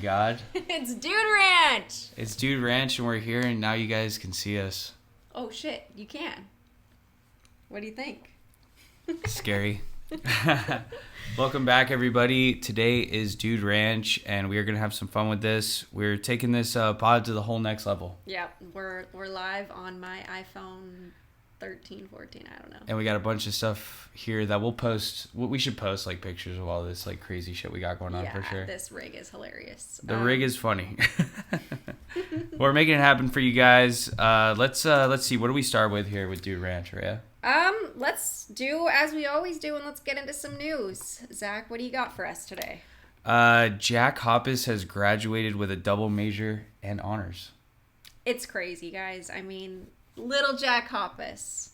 God. It's Dude Ranch! It's Dude Ranch, and we're here, and now you guys can see us. Oh, shit. You can. What do you think? Scary. Welcome back, everybody. Today is Dude Ranch, and we are going to have some fun with this. We're taking this pod to the whole next level. Yeah, we're live on my iPhone 13, 14, I don't know. And we got a bunch of stuff here that we'll post. We should post like pictures of all this like crazy shit we got going on for sure. This rig is hilarious. The rig is funny. We're making it happen for you guys. Let's see. What do we start with here with Dude Ranch, Araya? Let's do as we always do, and let's get into some news. Zach, what do you got for us today? Jack Hoppus has graduated with a double major and honors. It's crazy, guys. I mean, little Jack Hoppus.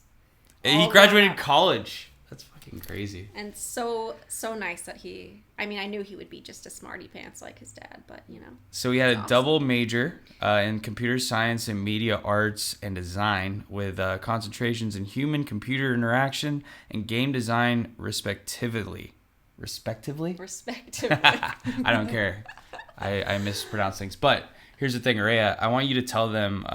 He graduated college. That's fucking crazy. And so nice that I knew he would be just a smarty pants like his dad, but you know. So he had a double major in computer science and media arts and design with concentrations in human computer interaction and game design respectively. Respectively? I don't care. I mispronounce things. But here's the thing, Araya. I want you to tell them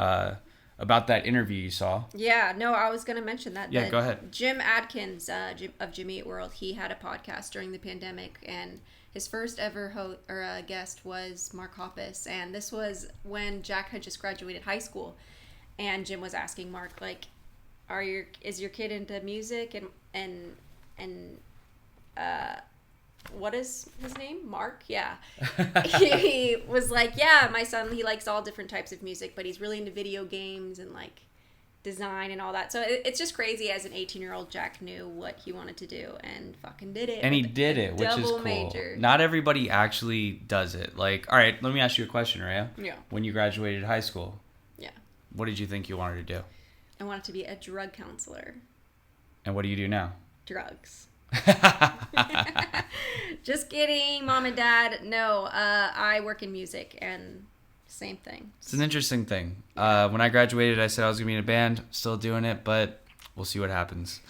about that interview you saw. Yeah, no, I was going to mention that. Yeah, go ahead. Jim Adkins of Jimmy Eat World, he had a podcast during the pandemic, and his first ever guest was Mark Hoppus, and this was when Jack had just graduated high school, and Jim was asking Mark, like, is your kid into music, and what is his name? Mark? Yeah. He was like, yeah, my son, he likes all different types of music, but he's really into video games and like design and all that. So it's just crazy as an 18-year-old Jack knew what he wanted to do and fucking did it. And he did it, which is cool. Major. Not everybody actually does it. Like, all right, let me ask you a question, Rhea. Yeah. When you graduated high school. Yeah. What did you think you wanted to do? I wanted to be a drug counselor. And what do you do now? Drugs. Just kidding, Mom and Dad. No, I work in music, and same thing. It's an interesting thing. When I graduated, I said I was going to be in a band. Still doing it, but we'll see what happens.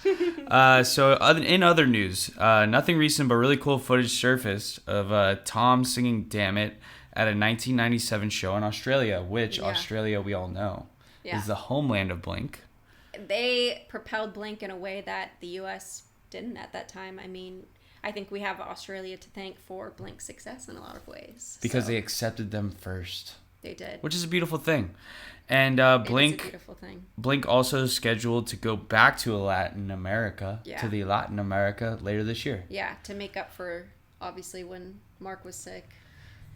So in other news, nothing recent, but really cool footage surfaced of Tom singing Damn It at a 1997 show in Australia, which Australia, we all know, is the homeland of Blink. They propelled Blink in a way that the U.S. didn't at that time. I mean, I think we have Australia to thank for Blink's success in a lot of ways. Because they accepted them first. They did. Which is a beautiful thing. And Blink, it's a beautiful thing. Blink also is scheduled to go back to Latin America, later this year. Yeah, to make up for, obviously, when Mark was sick.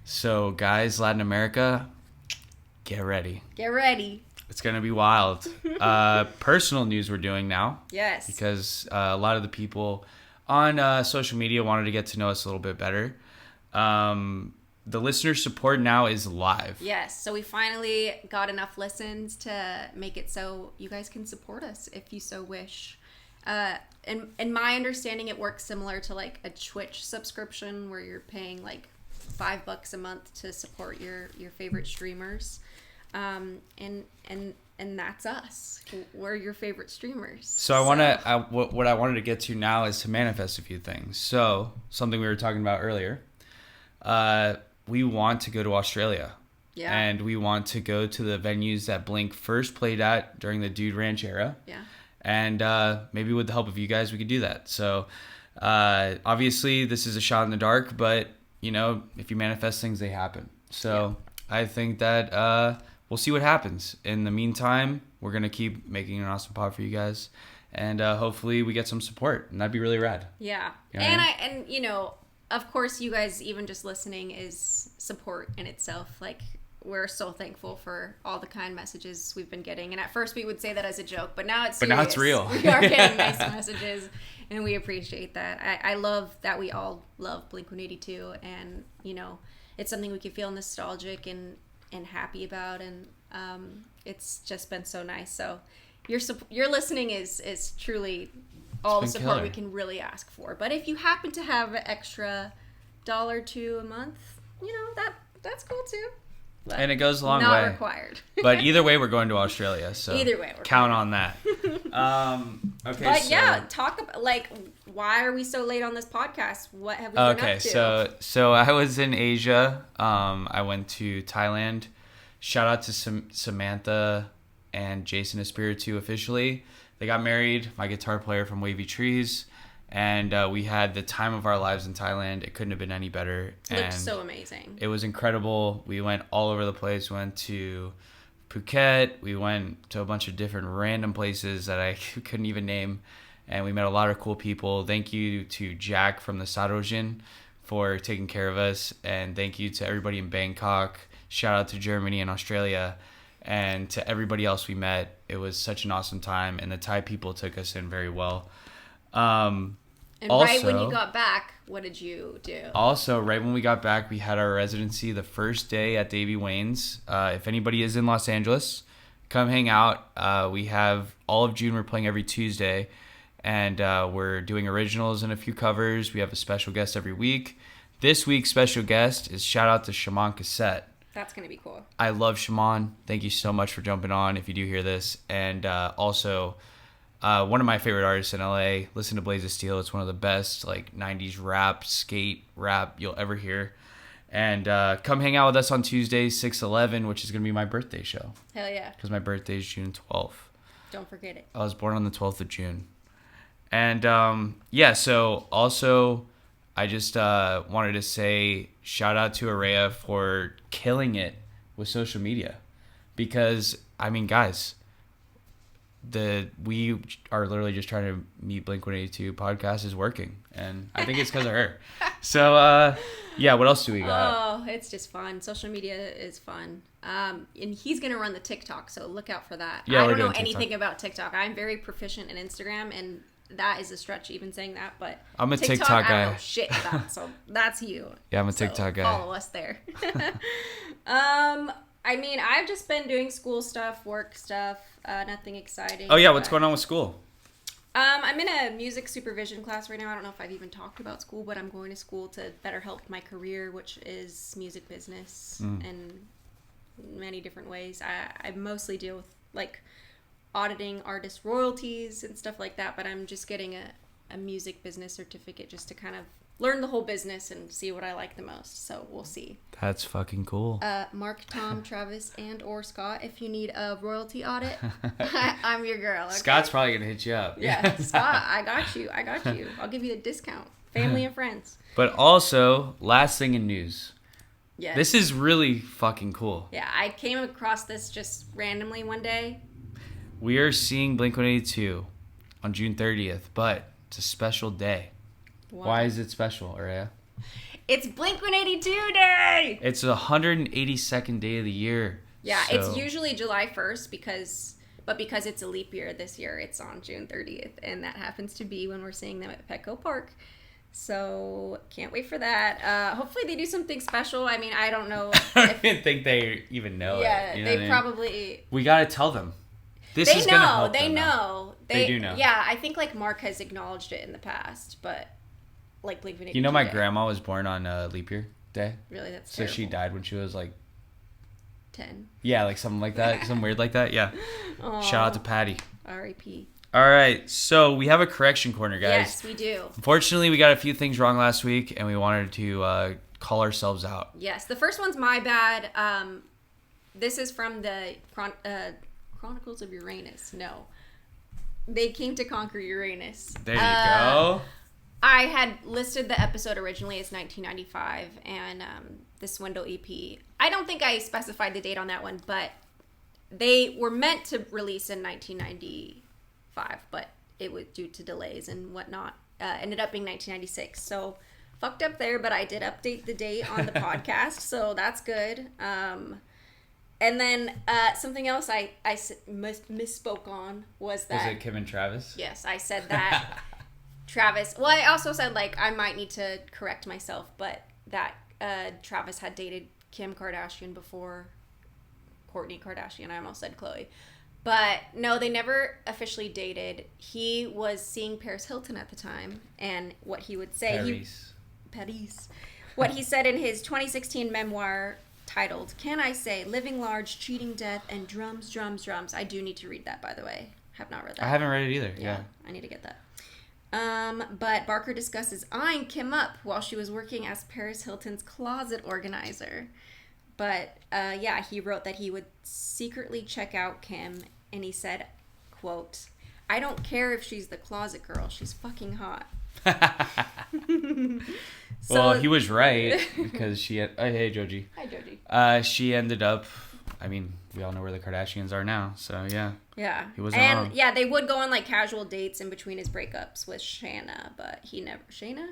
So, guys, Latin America, get ready. Get ready. It's going to be wild. Personal news we're doing now. Yes. Because a lot of the people on social media wanted to get to know us a little bit better. The listener support now is live. Yes. So we finally got enough listens to make it so you guys can support us if you so wish. And in my understanding, it works similar to like a Twitch subscription where you're paying like $5 a month to support your favorite streamers. And that's us. We're your favorite streamers. So what I wanted to get to now is to manifest a few things. So something we were talking about earlier. We want to go to Australia. Yeah. And we want to go to the venues that Blink first played at during the Dude Ranch era. Yeah. And maybe with the help of you guys, we could do that. So obviously this is a shot in the dark, but you know, if you manifest things, they happen. So I think that we'll see what happens. In the meantime, we're going to keep making an awesome pod for you guys. And hopefully we get some support. And that'd be really rad. Yeah. You know and you know, of course, you guys, even just listening is support in itself. Like, we're so thankful for all the kind messages we've been getting. And at first we would say that as a joke, but now it's serious. But now it's real. We are getting nice messages, and we appreciate that. I love that we all love Blink-182, and, you know, it's something we can feel nostalgic and happy about, and it's just been so nice. So your listening is truly all the support we can really ask for. But if you happen to have an extra $1 or $2 a month, you know, that's cool too. But and it goes a long way. Not required. But either way, we're going to Australia. So either way, count on that. Okay. But yeah, talk about, like, why are we so late on this podcast? What have we been up to? Okay, so I was in Asia. I went to Thailand. Shout out to Samantha and Jason Espiritu officially. They got married. My guitar player from Wavy Trees. And we had the time of our lives in Thailand. It couldn't have been any better. It looked so amazing. It was incredible. We went all over the place. We went to Phuket. We went to a bunch of different random places that I couldn't even name. And we met a lot of cool people. Thank you to Jack from the Sarojin for taking care of us. And thank you to everybody in Bangkok. Shout out to Germany and Australia. And to everybody else we met. It was such an awesome time. And the Thai people took us in very well. And also, right when you got back, what did you do? Also, right when we got back, we had our residency the first day at Davy Wayne's. If anybody is in Los Angeles, come hang out. We have all of June. We're playing every Tuesday. And we're doing originals and a few covers. We have a special guest every week. This week's special guest is shout out to Shaman Cassette. That's going to be cool. I love Shaman. Thank you so much for jumping on if you do hear this. And also... one of my favorite artists in LA. Listen to Blaze of Steel. It's one of the best 90s rap, skate rap you'll ever hear. And come hang out with us on Tuesday, 6/11, which is going to be my birthday show. Hell yeah. Because my birthday is June 12th. Don't forget it. I was born on the 12th of June. And so also I just wanted to say shout out to Araya for killing it with social media. Because, I mean, guys... we are literally just trying to meet Blink-182 podcast is working, and I think it's because of her. So what else do we got? Oh, it's just fun. Social media is fun. And he's gonna run the TikTok, so look out for that. I don't know anything about TikTok. I'm very proficient in Instagram, and that is a stretch even saying that, but I'm a TikTok guy. I don't know shit about, so that's you. Yeah, I'm a TikTok guy. Follow us there. I mean, I've just been doing school stuff, work stuff, nothing exciting. Oh, yeah, what's going on with school? I'm in a music supervision class right now. I don't know if I've even talked about school, but I'm going to school to better help my career, which is music business in many different ways. I mostly deal with, auditing artist royalties and stuff like that, but I'm just getting a music business certificate just to kind of learn the whole business and see what I like the most. So we'll see. That's fucking cool. Mark, Tom, Travis, and or Scott, if you need a royalty audit, I'm your girl. Okay? Scott's probably gonna hit you up. Yeah, Scott, I got you. I'll give you a discount. Family and friends. But also, last thing in news. Yeah. This is really fucking cool. Yeah, I came across this just randomly one day. We are seeing Blink-182 on June 30th, but it's a special day. Why is it special, Araya? It's Blink-182 Day! It's the 182nd day of the year. Yeah, so. It's usually July 1st because it's a leap year this year, it's on June 30th. And that happens to be when we're seeing them at Petco Park. So, can't wait for that. Hopefully they do something special. I mean, I don't know. I didn't think they even know it. Yeah, You know they probably... We gotta tell them. This they is know, gonna help they them know. out. They do know. Yeah, I think Mark has acknowledged it in the past, but Blink-182. You know, my grandma was born on leap year day. Really, that's so terrible. She died when she was 10. Yeah, something like that, something weird like that. Yeah. Aww. Shout out to Patty. R.I.P. All right, so we have a correction corner, guys. Yes, we do. Unfortunately, we got a few things wrong last week, and we wanted to call ourselves out. Yes, the first one's my bad. This is from the Chronicles of Uranus. No. They came to conquer Uranus. There you go. I had listed the episode originally as 1995 and the Swindle EP. I don't think I specified the date on that one, but they were meant to release in 1995, but it was due to delays and whatnot. Ended up being 1996. So fucked up there, but I did update the date on the podcast, so that's good. And then something else I misspoke on was that... Was it Kim and Travis? Yes, I said that. Travis... Well, I also said, I might need to correct myself, but that Travis had dated Kim Kardashian before Kourtney Kardashian. I almost said Khloe. But, no, they never officially dated. He was seeing Paris Hilton at the time, and what he would say... Paris. What he said in his 2016 memoir... titled, Can I Say, Living Large, Cheating Death, and Drums, Drums, Drums. I do need to read that, by the way. Have not read that. I haven't read it either. Yeah. I need to get that. But Barker discusses eyeing Kim up while she was working as Paris Hilton's closet organizer. But yeah, he wrote that he would secretly check out Kim, and he said, quote, "I don't care if she's the closet girl. She's fucking hot." Well, he was right, because she had... Oh, hey, Joji. Hi, Joji. She ended up... I mean, we all know where the Kardashians are now, so yeah. Yeah. He wasn't wrong. And yeah, they would go on like casual dates in between his breakups with Shanna, but he never... Shayna?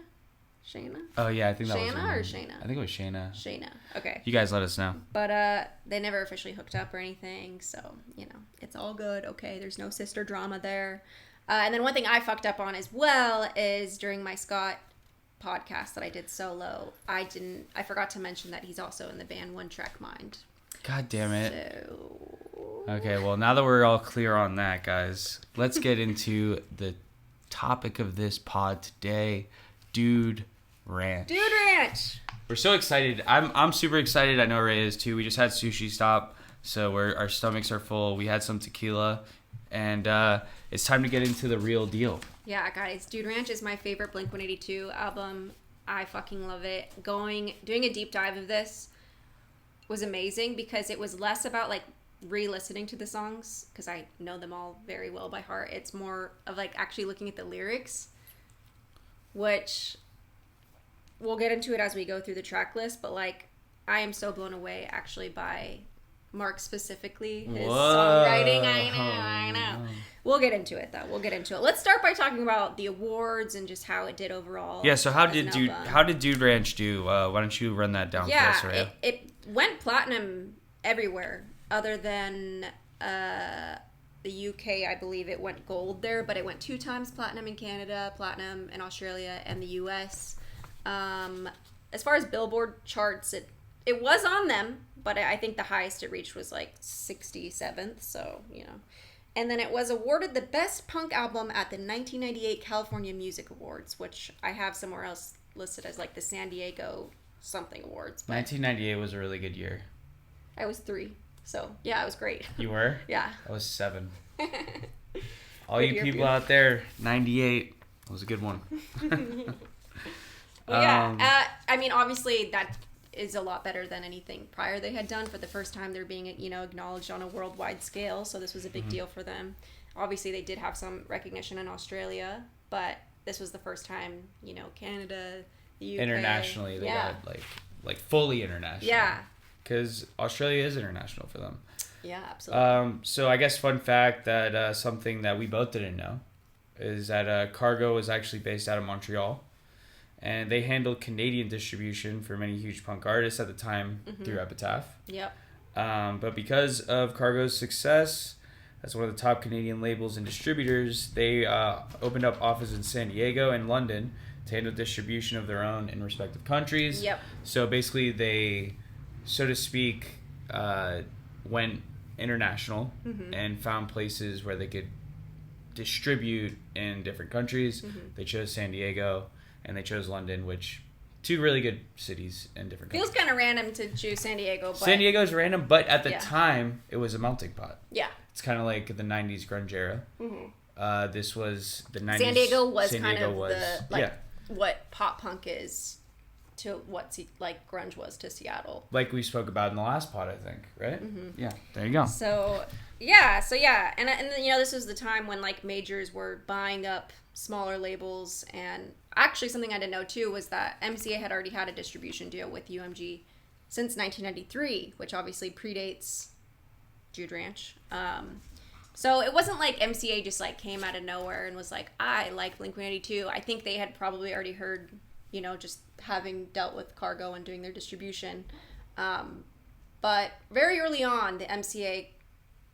Oh, yeah, I think that was... Shanna or Shayna? I think it was Shayna. Shayna. Okay. You guys let us know. But they never officially hooked up or anything, so, you know, it's all good. Okay, there's no sister drama there. And then one thing I fucked up on as well is during my Scott podcast that I did solo, I forgot to mention that he's also in the band One Track Mind. God damn it. So... Okay, well, now that we're all clear on that, guys, let's get into the topic of this pod today, Dude Ranch. Dude Ranch! We're so excited. I'm super excited. I know Ray is too. We just had Sushi Stop, so our stomachs are full. We had some tequila, and it's time to get into the real deal. Yeah, guys, Dude Ranch is my favorite Blink-182 album. I fucking love it. Doing a deep dive of this was amazing because it was less about like re-listening to the songs, because I know them all very well by heart. It's more of like actually looking at the lyrics, which we'll get into it as we go through the track list, but like I am so blown away actually by Mark specifically, his songwriting. I know. We'll get into it though. Let's start by talking about the awards and just how it did overall. Yeah, so how did Dude Ranch do? Why don't you run that down for us, Raya? It went platinum everywhere other than the UK. I believe it went gold there, but it went 2 times platinum in Canada, platinum in Australia, and the US. As far as Billboard charts, it was on them, but I think the highest it reached was like 67th, so, you know. And then it was awarded the Best Punk Album at the 1998 California Music Awards, which I have somewhere else listed as like the San Diego something awards. 1998 was a really good year. I was 3, so yeah, it was great. You were? Yeah. I was 7. All you people out there, 98 was a good one. Well, yeah, I mean, obviously that is a lot better than anything prior they had done. For the first time, they're being, you know, acknowledged on a worldwide scale, so this was a big deal for them. Obviously, they did have some recognition in Australia, but this was the first time, you know, Canada, the UK. Internationally, they got, like fully international. Yeah. Because Australia is international for them. Yeah, absolutely. So I guess fun fact that something that we both didn't know is that Cargo was actually based out of Montreal. And they handled Canadian distribution for many huge punk artists at the time through Epitaph. Yep. But because of Cargo's success as one of the top Canadian labels and distributors, they opened up offices in San Diego and London to handle distribution of their own in respective countries. Yep. So basically they, so to speak, went international and found places where they could distribute in different countries. They chose San Diego. And they chose London, which 2 really good cities in different countries. Feels kind of random to choose San Diego. But San Diego's random, but at the time, it was a melting pot. Yeah. It's kind of like the 90s grunge era. This was the 90s. San Diego was what pop punk is to what like grunge was to Seattle. Like we spoke about in the last pod, I think, right? Yeah, there you go. So yeah. And you know, this was the time when like majors were buying up smaller labels, and actually something I didn't know too was that MCA had already had a distribution deal with UMG since 1993, which obviously predates Dude Ranch. So it wasn't like MCA just like came out of nowhere and was like, I like Blink-182. I think they had probably already heard, you know, just having dealt with Cargo and doing their distribution. But very early on, the MCA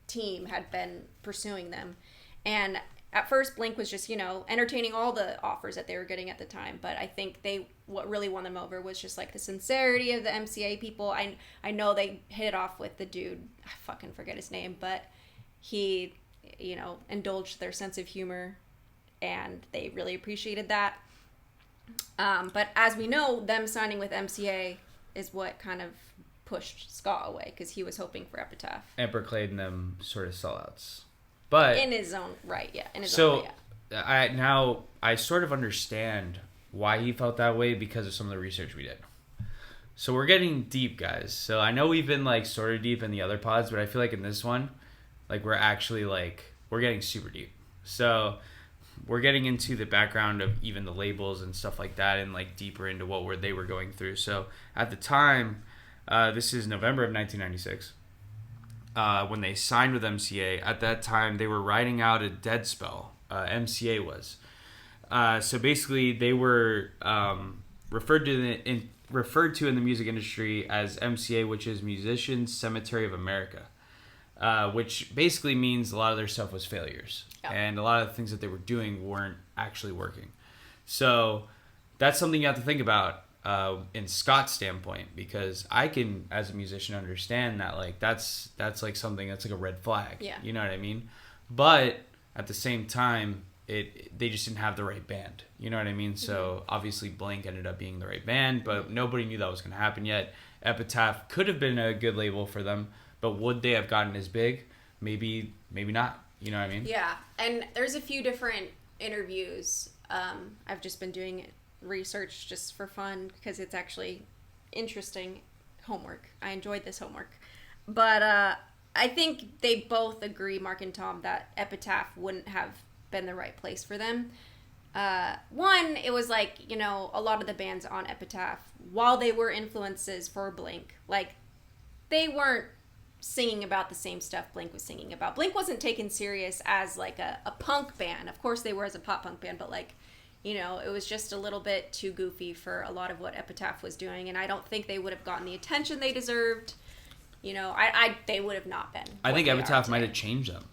team had been pursuing them, and at first, Blink was just, you know, entertaining all the offers that they were getting at the time. But I think what really won them over was just, like, the sincerity of the MCA people. I know they hit it off with the dude, I fucking forget his name, but he, you know, indulged their sense of humor, and they really appreciated that. But as we know, them signing with MCA is what kind of pushed Scott away, because he was hoping for Epitaph. And proclaimed them sort of sellouts. But in his own right, yeah. In his own way, yeah. I sort of understand why he felt that way because of some of the research we did. So we're getting deep, guys. So I know we've been like sort of deep in the other pods, but I feel like in this one, like we're actually like we're getting super deep. So we're getting into the background of even the labels and stuff like that, and like deeper into what they were going through. So at the time, this is November of 1996. When they signed with MCA, at that time they were riding out a dead spell. MCA was. So basically, they were referred to in the music industry as MCA, which is Musicians Cemetery of America, which basically means a lot of their stuff was failures, and a lot of the things that they were doing weren't actually working. So that's something you have to think about in Scott's standpoint, because I can, as a musician, understand that like that's like something that's like a red flag. Yeah. You know what I mean? But at the same time, they just didn't have the right band. You know what I mean? So obviously Blink ended up being the right band, but nobody knew that was going to happen yet. Epitaph could have been a good label for them, but would they have gotten as big? Maybe not. You know what I mean? Yeah, and there's a few different interviews. I've just been doing research just for fun because it's actually interesting homework. I enjoyed this homework. But I think they both agree, Mark and Tom, that Epitaph wouldn't have been the right place for them. One, it was like, you know, a lot of the bands on Epitaph, while they were influences for Blink, like, they weren't singing about the same stuff Blink was singing about. Blink wasn't taken serious as, like, a punk band. Of course they were as a pop punk band, but, like, you know, it was just a little bit too goofy for a lot of what Epitaph was doing, and I don't think they would have gotten the attention they deserved. You know, they would have not been. I think Epitaph might have changed them.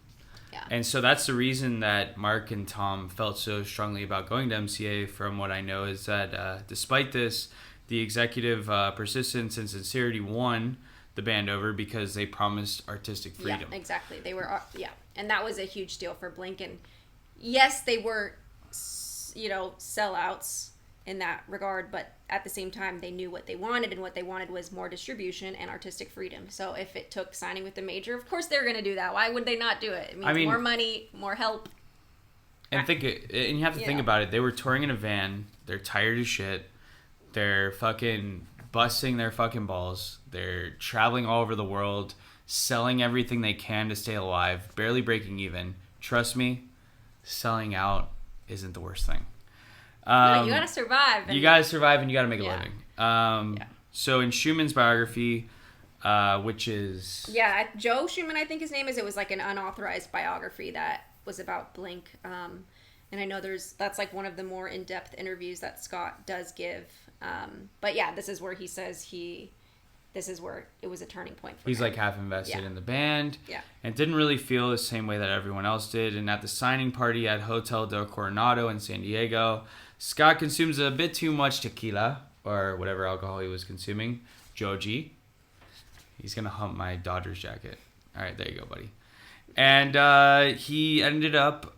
Yeah. And so that's the reason that Mark and Tom felt so strongly about going to MCA, from what I know, is that despite this, the executive persistence and sincerity won the band over because they promised artistic freedom. Yeah, exactly. They were, and that was a huge deal for Blink. And yes, they were, you know, sellouts in that regard, but at the same time, they knew what they wanted, and what they wanted was more distribution and artistic freedom. So if it took signing with the major, of course they're going to do that. Why would they not do it? It means more money, more help. And you have to think about it. They were touring in a van. They're tired as shit. They're fucking busting their fucking balls. They're traveling all over the world, selling everything they can to stay alive, barely breaking even. Trust me, selling out isn't the worst thing. No, you gotta survive. You gotta survive, and you gotta make a living. So in Schumann's biography, which is... Yeah, Joe Schumann, I think his name is. It was like an unauthorized biography that was about Blink. And I know that's like one of the more in-depth interviews that Scott does give. But yeah, this is where he says this is where it was a turning point for him. He's like half invested in the band. Yeah. And didn't really feel the same way that everyone else did. And at the signing party at Hotel del Coronado in San Diego, Scott consumes a bit too much tequila, or whatever alcohol he was consuming. Joji. He's going to hump my Dodgers jacket. All right, there you go, buddy. And he ended up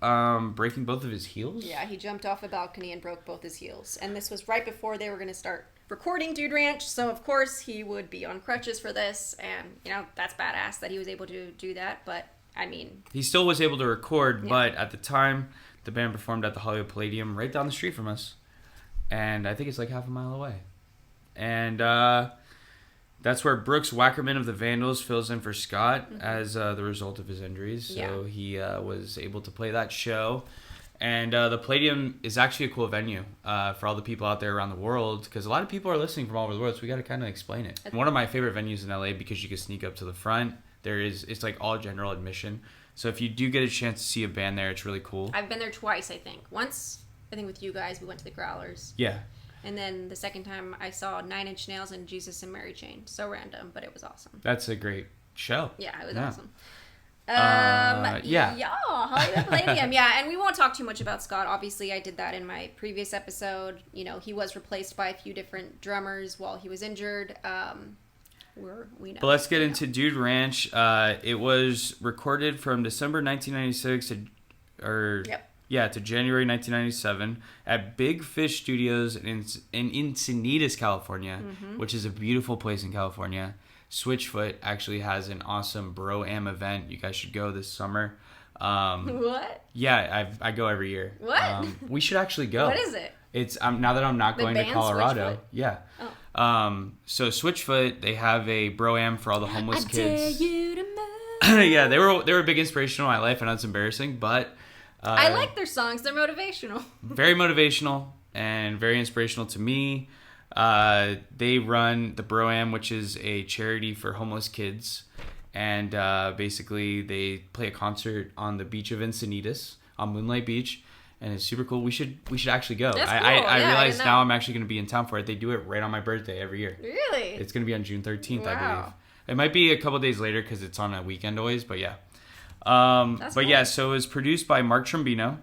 breaking both of his heels. Yeah, he jumped off a balcony and broke both his heels. And this was right before they were going to start recording Dude Ranch, so of course he would be on crutches for this, and you know, that's badass that he was able to do that. But I mean, he still was able to record, but at the time the band performed at the Hollywood Palladium right down the street from us, and I think it's like half a mile away. And that's where Brooks Wackerman of the Vandals fills in for Scott as the result of his injuries, so he was able to play that show. And the Palladium is actually a cool venue for all the people out there around the world, because a lot of people are listening from all over the world, so we got to kind of explain it. One of my favorite venues in LA, because you can sneak up to the front. It's like all general admission. So if you do get a chance to see a band there, it's really cool. I've been there twice, I think. Once, I think with you guys, we went to the Growlers. Yeah. And then the second time I saw 9 Inch Nails and Jesus and Mary Chain. So random, but it was awesome. That's a great show. Yeah, it was awesome. Hollywood Palladium. Yeah, and we won't talk too much about Scott. Obviously, I did that in my previous episode. You know, he was replaced by a few different drummers while he was injured. We know. But let's get into Dude Ranch. It was recorded from December 1996 to January 1997 at Big Fish Studios in Encinitas, California, which is a beautiful place in California. Switchfoot actually has an awesome Bro-Am event. You guys should go this summer. What? Yeah, I go every year. What? We should actually go. What is it? It's now that I'm not going to Colorado. Switchfoot? Yeah. Oh. So Switchfoot, they have a bro-am for all the homeless kids. Dare you to move. Yeah, they were a big inspiration in my life. I know it's embarrassing, but I like their songs. They're motivational. Very motivational and very inspirational to me. They run the Bro-Am, which is a charity for homeless kids. And basically, they play a concert on the beach of Encinitas, on Moonlight Beach. And it's super cool. We should actually go. That's cool. I Yeah, realize I now I'm actually going to be in town for it. They do it right on my birthday every year. Really? It's going to be on June 13th, Wow. I believe. It might be a couple days later because it's on a weekend always, but yeah. That's but cool. yeah, so it was produced by Mark Trombino.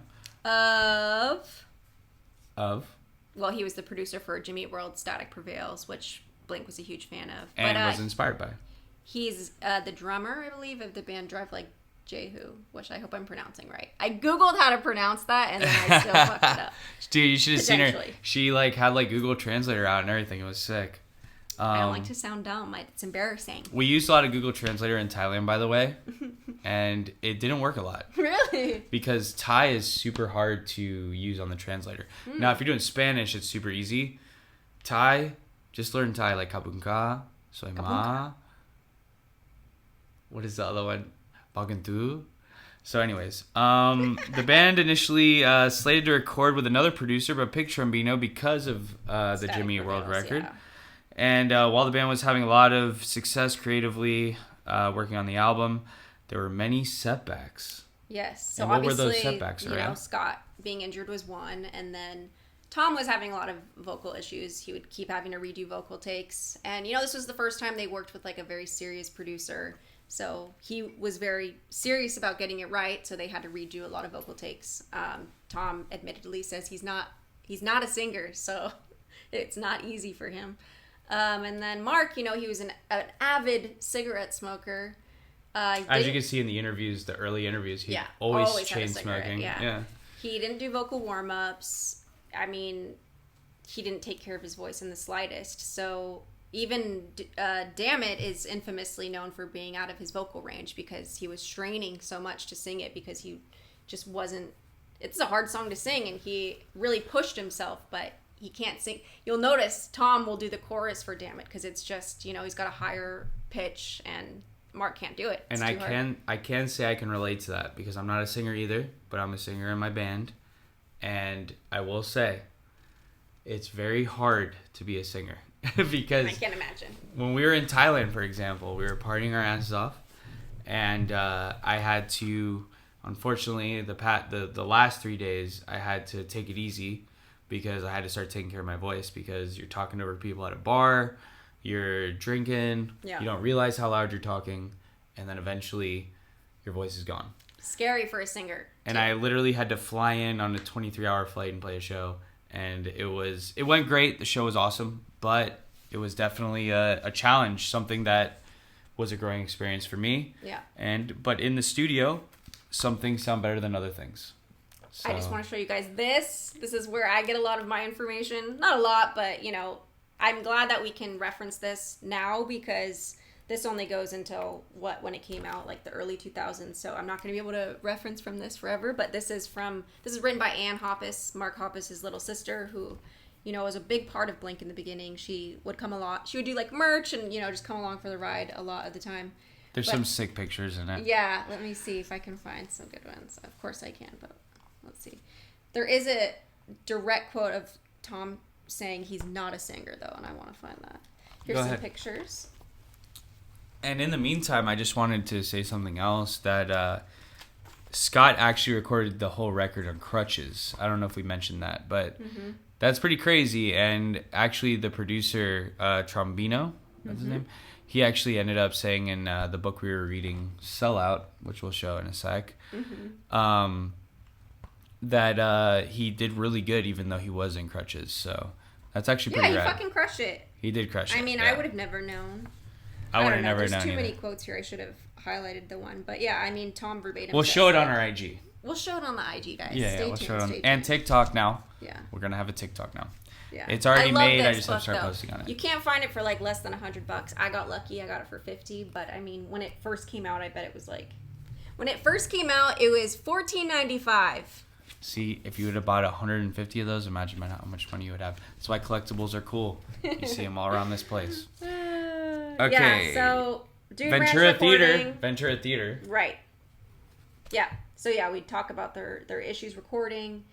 Of? Well, he was the producer for Jimmy Eat World Static Prevails, which Blink was a huge fan of. And was inspired by. He's the drummer, I believe, of the band Drive Like Jehu, which I hope I'm pronouncing right. I googled how to pronounce that, and then I still fucked it up. Dude, you should have seen her. She had Google Translator out and everything. It was sick. I don't like to sound dumb. It's embarrassing. We used a lot of Google Translator in Thailand, by the way, and it didn't work a lot. Really? Because Thai is super hard to use on the translator. Now, if you're doing Spanish, it's super easy. Thai, just learn Thai, like kapun ka, soy ma. What is the other one? Bagantu. So anyways, the band initially slated to record with another producer, but picked Trombino because of the Jimmy Eat World record. Yeah. And while the band was having a lot of success creatively working on the album, there were many setbacks. Yes. So and what obviously, were those setbacks, right? Scott being injured was one, and then Tom was having a lot of vocal issues. He would keep having to redo vocal takes. And, this was the first time they worked with, a very serious producer. So he was very serious about getting it right, so they had to redo a lot of vocal takes. Tom admittedly says he's not a singer, so it's not easy for him. And then Mark, he was an avid cigarette smoker. As you can see in the interviews, the early interviews, he always chain smoking. Yeah. He didn't do vocal warm-ups. I mean, he didn't take care of his voice in the slightest. So even Dammit is infamously known for being out of his vocal range because he was straining so much to sing it because he just wasn't... It's a hard song to sing, and he really pushed himself, but he can't sing. You'll notice Tom will do the chorus for Dammit because it's just, he's got a higher pitch, and Mark can't do it. It's and I can say I can relate to that because I'm not a singer either, but I'm a singer in my band. And I will say, it's very hard to be a singer because I can't imagine. When we were in Thailand, for example, we were partying our asses off, and I had to, unfortunately, the last 3 days, I had to take it easy because I had to start taking care of my voice because you're talking over people at a bar, you're drinking, you don't realize how loud you're talking, and then eventually your voice is gone. Scary for a singer. And I literally had to fly in on a 23-hour flight and play a show, and it went great. The show was awesome, but it was definitely a challenge, something that was a growing experience for me. Yeah. But in the studio, some things sound better than other things. So. I just want to show you guys this. This is where I get a lot of my information. Not a lot, but, I'm glad that we can reference this now because this only goes until when it came out, the early 2000s. So I'm not going to be able to reference from this forever. But this is written by Ann Hoppus, Mark Hoppus' little sister, who, was a big part of Blink in the beginning. She would come a lot. She would do merch and, just come along for the ride a lot of the time. There's some sick pictures in it. Yeah, let me see if I can find some good ones. Of course I can, but let's see. There is a direct quote of Tom saying he's not a singer, though, and I want to find that. Here's some pictures. And in the meantime, I just wanted to say something else, that Scott actually recorded the whole record on crutches. I don't know if we mentioned that, but that's pretty crazy. And actually, the producer, Trombino, that's his name, he actually ended up saying in the book we were reading, Sellout, which we'll show in a sec, that he did really good even though he was in crutches. So that's actually pretty rad. Yeah, he fucking crushed it. He did crush it. I mean, I would have never known. I would have never known. There's too either. many quotes here. I should have highlighted the one. But yeah, I mean, Tom verbatim. We'll show it on our IG. We'll show it on the IG, guys. Yeah, Stay we'll tuned, show it on. stay tuned. And TikTok now. Yeah. We're going to have a TikTok now. Yeah. It's already made. I just book, have to start posting on it. You can't find it for less than $100. I got lucky. I got it for $50. But I mean, when it first came out, I bet it was When it first came out, it was $14.95. See, if you would have bought 150 of those, imagine how much money you would have. That's why collectibles are cool. You see them all around this place. Okay. Yeah, so Dude Ventura Ranch recording. Theater. Ventura Theater. Right. Yeah. So yeah, we talk about their issues recording.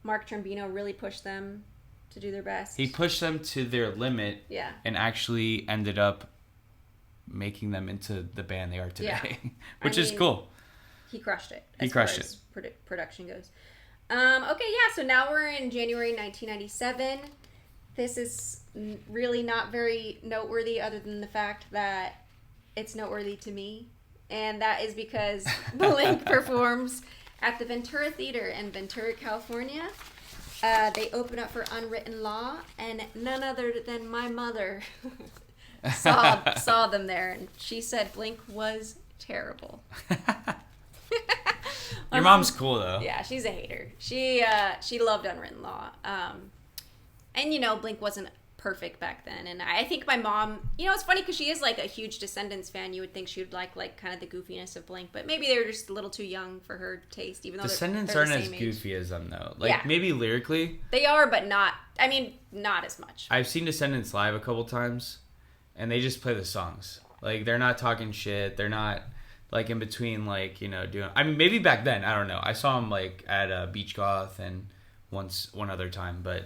Mark Trombino really pushed them to do their best. He pushed them to their limit. Yeah. And actually ended up making them into the band they are today, which is cool. He crushed it. He crushed it. Production goes. Okay, yeah. So now we're in January 1997. This is really not very noteworthy, other than the fact that it's noteworthy to me, and that is because Blink performs at the Ventura Theater in Ventura, California. They open up for Unwritten Law, and none other than my mother saw them there, and she said Blink was terrible. Your mom's cool though. Yeah, she's a hater. She loved Unwritten Law, and Blink wasn't perfect back then. And I think my mom, it's funny because she is like a huge Descendants fan. You would think she would like kind of the goofiness of Blink, but maybe they were just a little too young for her taste. Even though Descendants they're aren't the as same goofy age. as them though. Like maybe lyrically they are, but not. I mean, not as much. I've seen Descendants live a couple times, and they just play the songs. Like they're not talking shit. They're not like in between, like doing. I mean, maybe back then I don't know. I saw them like at Beach Goth and one other time, but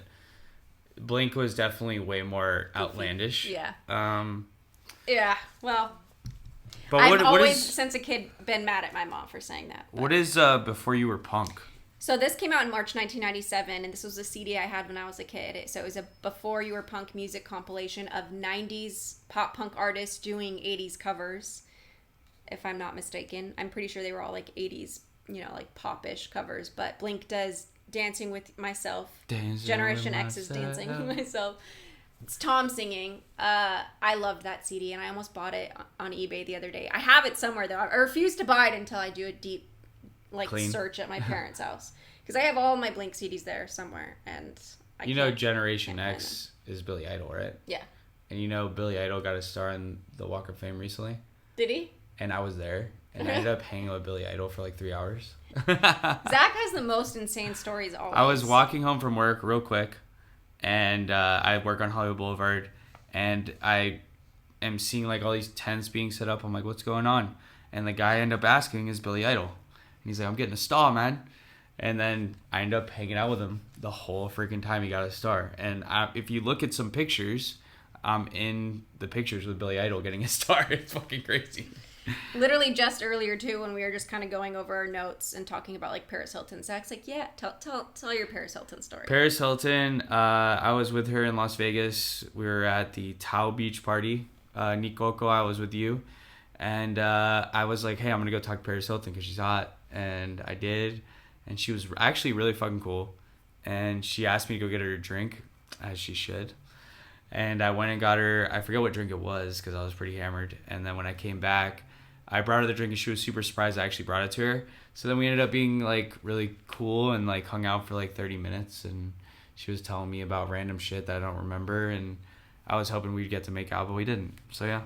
Blink was definitely way more outlandish. Yeah. Yeah. Well, but I've always, since a kid, been mad at my mom for saying that. But. What is Before You Were Punk? So this came out in March 1997, and this was a CD I had when I was a kid. So it was a Before You Were Punk music compilation of 90s pop punk artists doing 80s covers, if I'm not mistaken. I'm pretty sure they were all like 80s, like pop-ish covers. But Blink does Dancing with Myself. Generation X is Dancing with Myself. It's Tom singing. I loved that CD, and I almost bought it on eBay the other day. I have it somewhere, though. I refuse to buy it until I do a deep search at my parents' house. Because I have all my Blink CDs there somewhere, and Generation X is Billy Idol, right? Yeah. And Billy Idol got a star in the Walk of Fame recently. Did he? And I was there, and I ended up hanging with Billy Idol for like 3 hours. Zach has the most insane stories always. I was walking home from work real quick, and I work on Hollywood Boulevard, and I am seeing like all these tents being set up. I'm like, what's going on? And the guy I end up asking is Billy Idol. And he's like, I'm getting a star, man. And then I end up hanging out with him the whole freaking time he got a star. And if you look at some pictures, I'm in the pictures with Billy Idol getting a star. It's fucking crazy. Literally just earlier too, when we were just kind of going over our notes and talking about like Paris Hilton. Zach's like, yeah, tell your Paris Hilton story. Paris Hilton, I was with her in Las Vegas. We were at the Tao Beach party. Nikoko, I was with you. And I was like, hey, I'm going to go talk to Paris Hilton because she's hot. And I did. And she was actually really fucking cool. And she asked me to go get her a drink, as she should. And I went and got her, I forget what drink it was because I was pretty hammered. And then when I came back, I brought her the drink and she was super surprised I actually brought it to her. So then we ended up being like really cool and like hung out for like 30 minutes. And she was telling me about random shit that I don't remember. And I was hoping we'd get to make out, but we didn't. So yeah.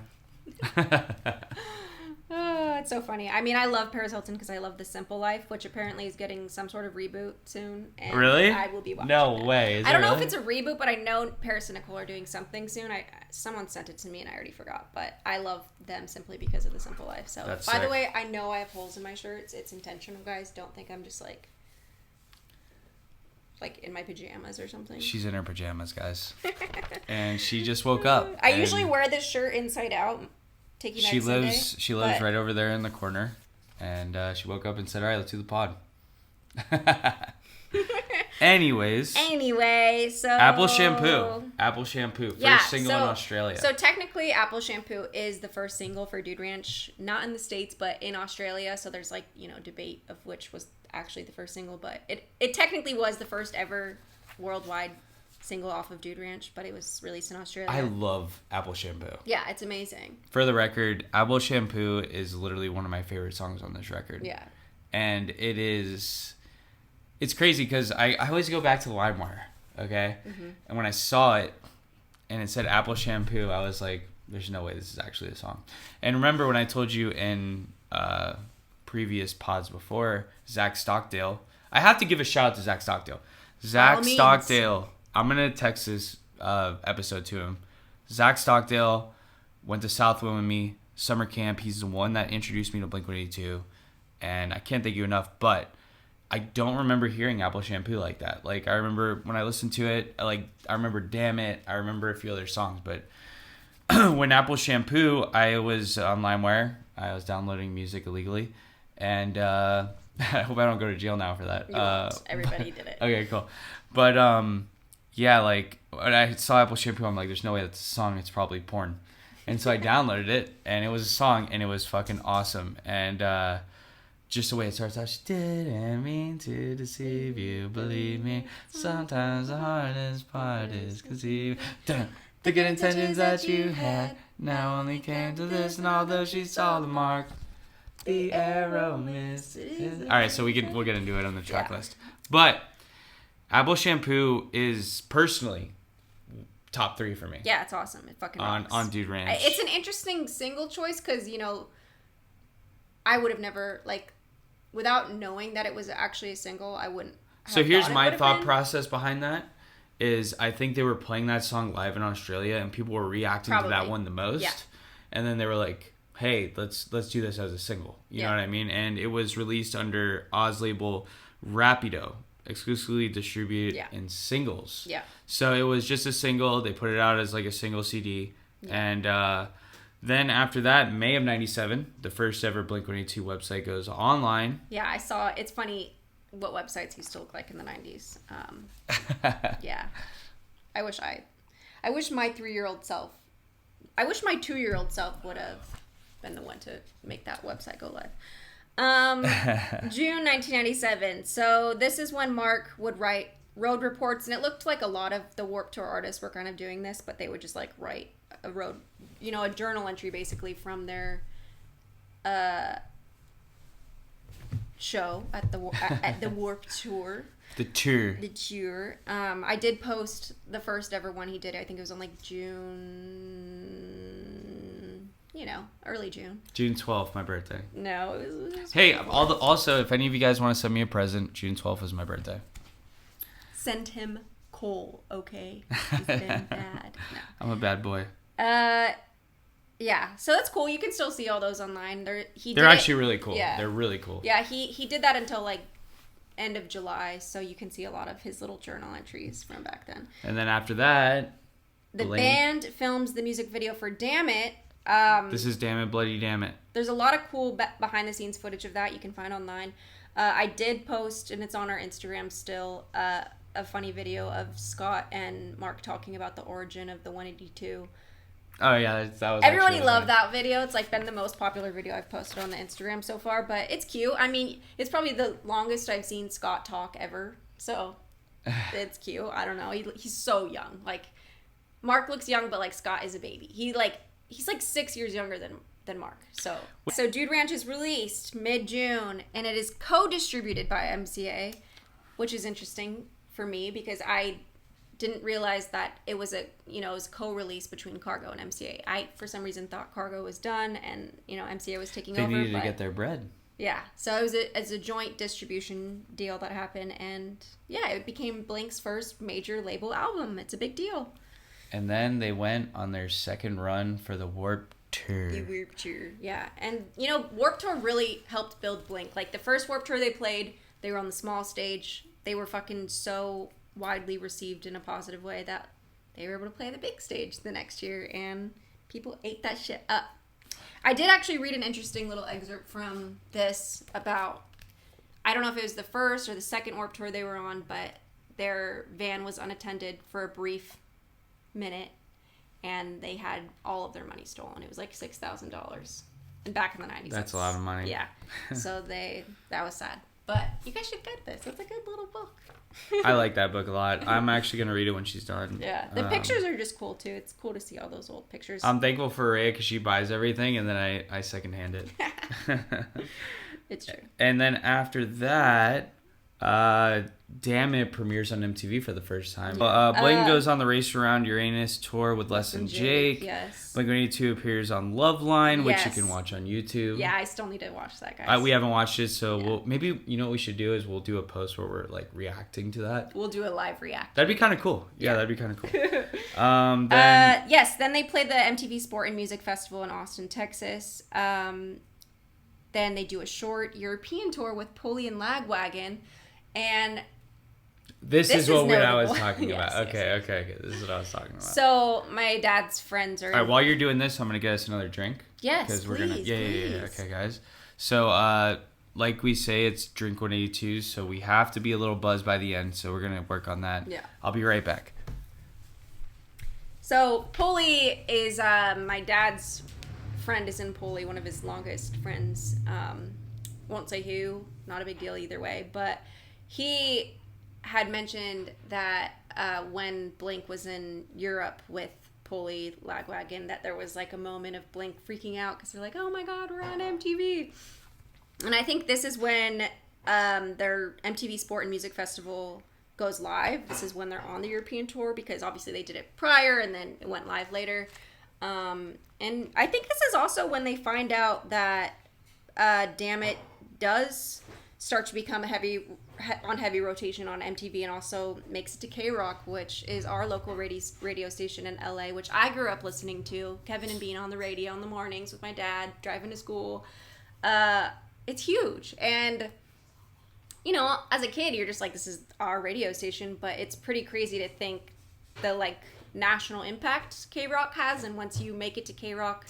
Oh, it's so funny. I mean, I love Paris Hilton because I love The Simple Life, which apparently is getting some sort of reboot soon. And really? I will be watching No it. way. I don't know if it's a reboot, but I know Paris and Nicole are doing something soon. Someone sent it to me and I already forgot, but I love them simply because of The Simple Life. So, That's by sick. the way, I know I have holes in my shirts. It's intentional, guys. Don't think I'm just like in my pajamas or something. She's in her pajamas, guys. And she just woke up. I usually wear this shirt inside out. She lives right over there in the corner, and she woke up and said, all right, let's do the pod. Anyway, so Apple Shampoo, first single in Australia. So technically Apple Shampoo is the first single for Dude Ranch, not in the States but in Australia. So there's debate of which was actually the first single, but it technically was the first ever worldwide single off of Dude Ranch, but it was released in Australia. I love Apple Shampoo. Yeah, it's amazing. For the record, Apple Shampoo is literally one of my favorite songs on this record. Yeah. And it's crazy because I always go back to LimeWire, okay? Mm-hmm. And when I saw it and it said Apple Shampoo, I was like, there's no way this is actually a song. And remember when I told you in previous pods before, Zack Stockdale. I have to give a shout out to Zack Stockdale. By Zack all means. Stockdale. I'm gonna text this episode to him. Zack Stockdale went to Southwind with me, summer camp. He's the one that introduced me to Blink-182, and I can't thank you enough. But I don't remember hearing Apple Shampoo like that. Like, I remember when I listened to it, I remember Damn It. I remember a few other songs. But when Apple Shampoo, I was on LimeWire. I was downloading music illegally. And I hope I don't go to jail now for that. You won't. Everybody did it. Okay, cool. But, yeah, like, when I saw Apple Shampoo, I'm like, there's no way that's a song. It's probably porn. And so I downloaded it, and it was a song, and it was fucking awesome. And, just the way it starts out, she didn't mean to deceive you, believe me. Sometimes the hardest part is conceive. The good intentions that you had now only came to this, and although she saw the mark, the arrow missed. All right, so we'll get into it on the track list. But Apple Shampoo is personally top 3 for me. Yeah, it's awesome. It fucking rocks. On Dude Ranch. It's an interesting single choice because, I would have never, without knowing that it was actually a single, I wouldn't have So here's my thought been. process behind that is I think they were playing that song live in Australia and people were reacting to that one the most. Yeah. And then they were like, hey, let's do this as a single. You know what I mean? And it was released under Oz label Rapido, exclusively distributed in singles. Yeah. So it was just a single. They put it out as like a single CD. Yeah. And then after that, May of 97, the first ever Blink-182 website goes online. Yeah, I saw. It's funny what websites used to look like in the 90s. Yeah. I wish my 3-year-old self, I wish my 2-year-old self would have been the one to make that website go live. June 1997. So this is when Mark would write road reports, and it looked like a lot of the Warped Tour artists were kind of doing this, but they would just write a road, a journal entry basically from their show at the Warped Tour. The tour. I did post the first ever one he did. I think it was on June, early June. June 12th, my birthday. No, it was hey, also, if any of you guys want to send me a present, June 12th is my birthday. Send him coal, okay? He's been bad. No. I'm a bad boy. Yeah, so that's cool. You can still see all those online. They're actually really cool. Yeah. They're really cool. Yeah, he did that until end of July, so you can see a lot of his little journal entries from back then. And then after that, the band films the music video for Damn It. This is Damn It, Bloody Damn It. There's a lot of cool behind the scenes footage of that you can find online. I did post, and it's on our Instagram still, a funny video of Scott and Mark talking about the origin of the 182. Oh yeah, that was. Everybody loved that video. It's been the most popular video I've posted on the Instagram so far, but it's cute. I mean, it's probably the longest I've seen Scott talk ever, so it's cute. I don't know. He's so young. Mark looks young, but Scott is a baby. He's 6 years younger than Mark. So Dude Ranch is released mid-June, and it is co-distributed by MCA, which is interesting for me because I didn't realize that it was it was co-release between Cargo and MCA. I for some reason thought Cargo was done and MCA was taking over. They needed to get their bread. Yeah, so it was a joint distribution deal that happened, and yeah, it became Blink's first major label album. It's a big deal. And then they went on their second run for the Warped Tour. The Warped Tour, yeah, and Warped Tour really helped build Blink. The first Warped Tour they played, they were on the small stage. They were fucking so widely received in a positive way that they were able to play the big stage the next year, and people ate that shit up. I did actually read an interesting little excerpt from this about, I don't know if it was the first or the second Warped Tour they were on, but their van was unattended for a brief minute, and they had all of their money stolen. It was $6,000 back in the 90s. That's a lot of money. Yeah. So that was sad. But you guys should get this. It's a good little book. I like that book a lot. I'm actually going to read it when she's done. Yeah. The pictures are just cool, too. It's cool to see all those old pictures. I'm thankful for Araya because she buys everything, and then I secondhand it. It's true. And then after that, Damn It premieres on MTV for the first time. Blink goes on the Race Around Uranus tour with Les and Jake. Yes. Blink-182 appears on Loveline, which Yes. you can watch on YouTube. Yeah, I still need to watch that, guys. We haven't watched it, so we'll maybe, you know what we should do is we'll do a post where we're like reacting to that. We'll do a live react. That'd be kind of cool. Yeah, that'd be kind of cool. Then they played the MTV Sport and Music Festival in Austin, Texas. Then they do a short European tour with Pulley and Lagwagon, and This is what I was notable. talking Yes, about. yes. Okay. This is what I was talking about. So my dad's friends are. All right, while you're doing this, I'm gonna get us another drink. Yes, because we're please. Yeah. Okay, guys. So, like we say, it's Drink 182, so we have to be a little buzzed by the end. So we're gonna work on that. Yeah. I'll be right back. So Pulley is my dad's friend is in Pulley, one of his longest friends. Won't say who, not a big deal either way, but he had mentioned that when Blink was in Europe with Pulley Lagwagon, that there was like a moment of Blink freaking out because they're like, oh my god, we're on MTV. And I think this is when their MTV Sport and Music Festival goes live. This is when they're on the European tour, because obviously they did it prior and then it went live later. And I think this is also when they find out that Damn It does start to become on heavy rotation on MTV, and also makes it to K-Rock, which is our local radio station in LA, which I grew up listening to. Kevin and Bean on the radio in the mornings with my dad driving to school. It's huge, and you know, as a kid, you're just like, this is our radio station, but it's pretty crazy to think the like national impact K-Rock has, and once you make it to K-Rock,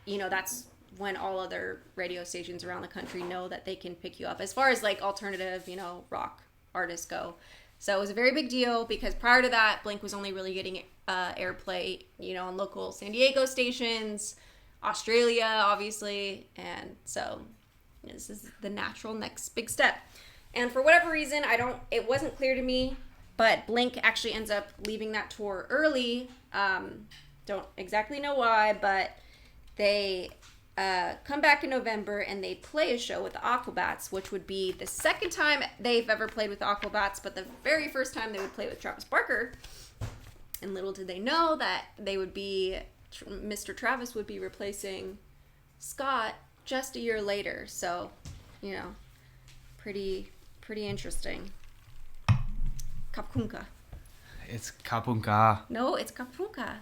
you know, that's when all other radio stations around the country know that they can pick you up as far as like alternative, you know, rock artists go. So it was a very big deal, because prior to that, Blink was only really getting airplay, you know, on local San Diego stations, Australia, obviously, and so this is the natural next big step. And for whatever reason, it wasn't clear to me, but Blink actually ends up leaving that tour early. Don't exactly know why, but they come back in November and they play a show with the Aquabats, which would be the second time they've ever played with the Aquabats, but the very first time they would play with Travis Barker. And little did they know that Mr. Travis would be replacing Scott just a year later. So, you know, pretty interesting. Kapunka. It's Kapunka. No, it's Kapunka.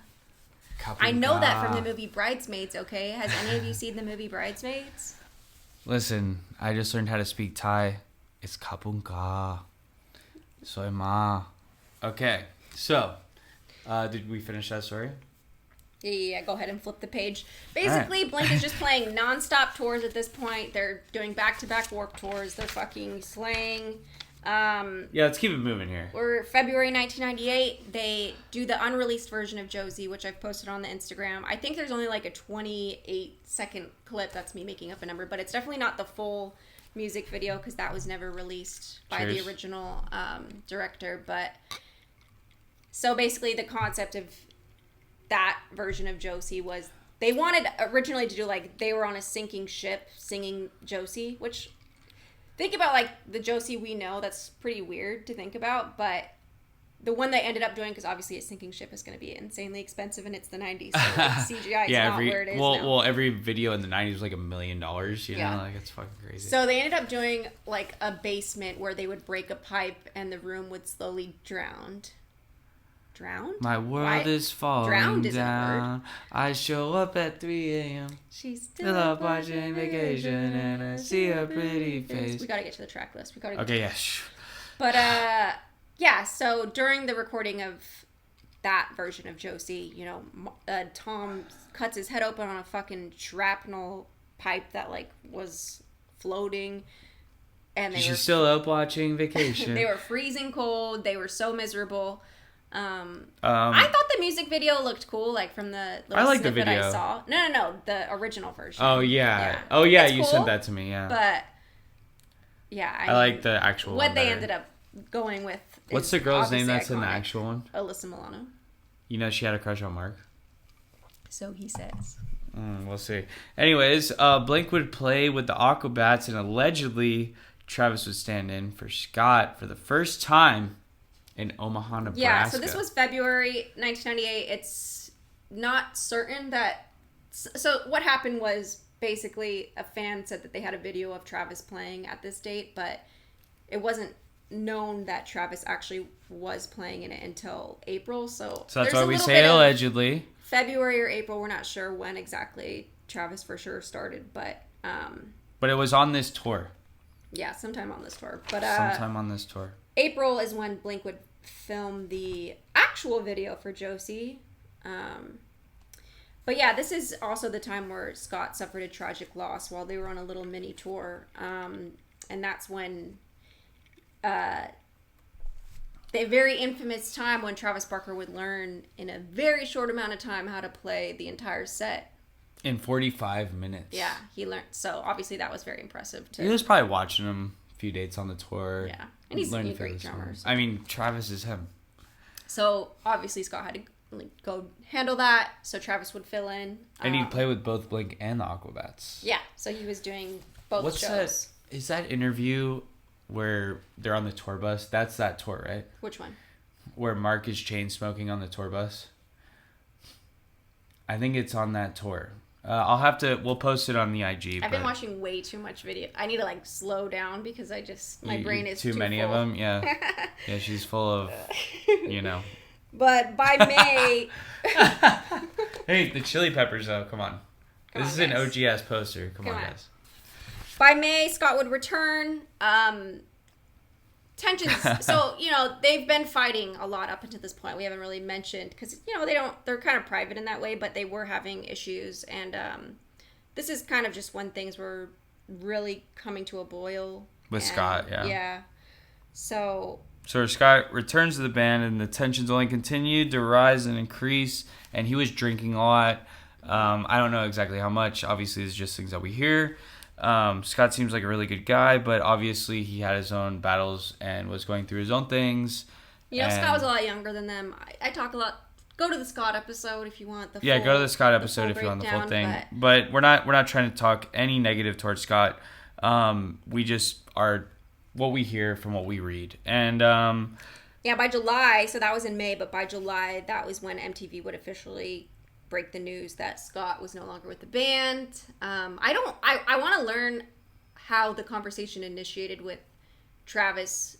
Kapunka. I know that from the movie Bridesmaids, okay? Has any of you seen the movie Bridesmaids? Listen, I just learned how to speak Thai. It's Kapunka. Soy ma. Okay, so, did we finish that story? Yeah, go ahead and flip the page. Basically, right. Blink is just playing non-stop tours at this point. They're doing back-to-back Warped tours. They're fucking slaying. Yeah, let's keep it moving here. Or February 1998, they do the unreleased version of Josie, which I've posted on the Instagram. I think there's only like a 28-second clip. That's me making up a number, but it's definitely not the full music video, because that was never released by the original director. But so basically, the concept of that version of Josie was they wanted originally to do like they were on a sinking ship singing Josie, which think about like the Josie we know, that's pretty weird to think about, but the one they ended up doing, because obviously a sinking ship is going to be insanely expensive and it's the 90s, so like, CGI is not where it is now. Well, every video in the 90s was like $1 million, you know, like it's fucking crazy. So they ended up doing like a basement where they would break a pipe and the room would slowly drown. My world is falling Drowned down. I show up at 3 a.m. She's still up watching Vacation, and I see her pretty face. We gotta get to the track list. Okay, yeah. But yeah. So during the recording of that version of Josie, you know, Tom cuts his head open on a fucking shrapnel pipe that like was floating, and She's still up watching Vacation. They were freezing cold. They were so miserable. I thought the music video looked cool, like from the little snippet the video I saw. No, the original version. Oh yeah. Oh yeah, it's you cool, sent that to me, yeah. But yeah, I like the actual what one they better. ended up going with. What's the girl's name that's iconic. in the actual one? Alyssa Milano. You know she had a crush on Mark. So he says. We'll see. Anyways, Blink would play with the Aquabats and allegedly Travis would stand in for Scott for the first time in Omaha, Nebraska. Yeah, so this was February 1998. It's not certain that... So what happened was basically a fan said that they had a video of Travis playing at this date, but it wasn't known that Travis actually was playing in it until April. So that's why we say allegedly. February or April, we're not sure when exactly Travis for sure started, but it was on this tour. Yeah, sometime on this tour. April is when Blink would film the actual video for Josie. But yeah, this is also the time where Scott suffered a tragic loss while they were on a little mini tour. And that's when the very infamous time when Travis Barker would learn in a very short amount of time how to play the entire set. In 45 minutes. Yeah, he learned. So obviously that was very impressive. He was probably watching him a few dates on the tour. Yeah, and he's a great drummer. So. I mean, Travis is him. So obviously Scott had to go handle that, so Travis would fill in. And he'd play with both Blink and the Aquabats. Yeah, so he was doing both shows. Is that interview where they're on the tour bus? That's that tour, right? Which one? Where Mark is chain smoking on the tour bus. I think it's on that tour. We'll post it on the IG. I've been watching way too much video. I need to slow down because my brain is too many full. Of them. Yeah. Yeah, she's full of, But by May... Hey, the Chili Peppers, though. Come on. This is an OGS poster. Come on, guys. By May, Scott would return. Tensions. So, they've been fighting a lot up until this point. We haven't really mentioned because, they're kind of private in that way, but they were having issues. And this is kind of just when things were really coming to a boil. With Scott, yeah. Yeah. So Scott returns to the band, and the tensions only continued to rise and increase, and he was drinking a lot. I don't know exactly how much. Obviously, it's just things that we hear. Scott seems like a really good guy, but obviously he had his own battles and was going through his own things. Scott was a lot younger than them. I talk a lot. Go to the Scott episode if you want the full, go to the Scott episode if you want the full thing. But we're not trying to talk any negative towards Scott. We just are what we hear from what we read. And by July, so that was in May, but by July that was when MTV would officially break the news that Scott was no longer with the band. I want to learn how the conversation initiated with Travis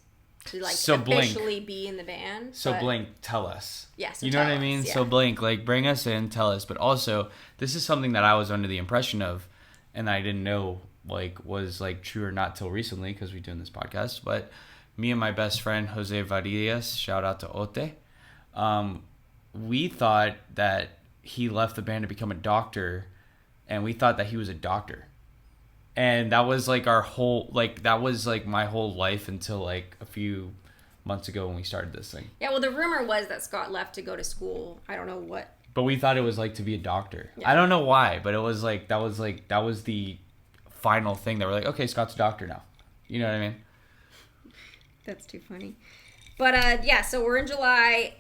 to officially be in the band. So Blink, tell us. Yeah, you know what I mean? Yeah. So Blink, bring us in, tell us. But also, this is something that I was under the impression of, and I didn't know was true or not till recently because we're doing this podcast. But me and my best friend Jose Varillas, shout out to Ote, we thought that he left the band to become a doctor, and we thought that he was a doctor. And that was our whole, that was my whole life until a few months ago when we started this thing. Yeah, well, the rumor was that Scott left to go to school. I don't know what. But we thought it was to be a doctor. Yeah. I don't know why, but it was that was the final thing that we're okay, Scott's a doctor now. You know what I mean? That's too funny. But so we're in July.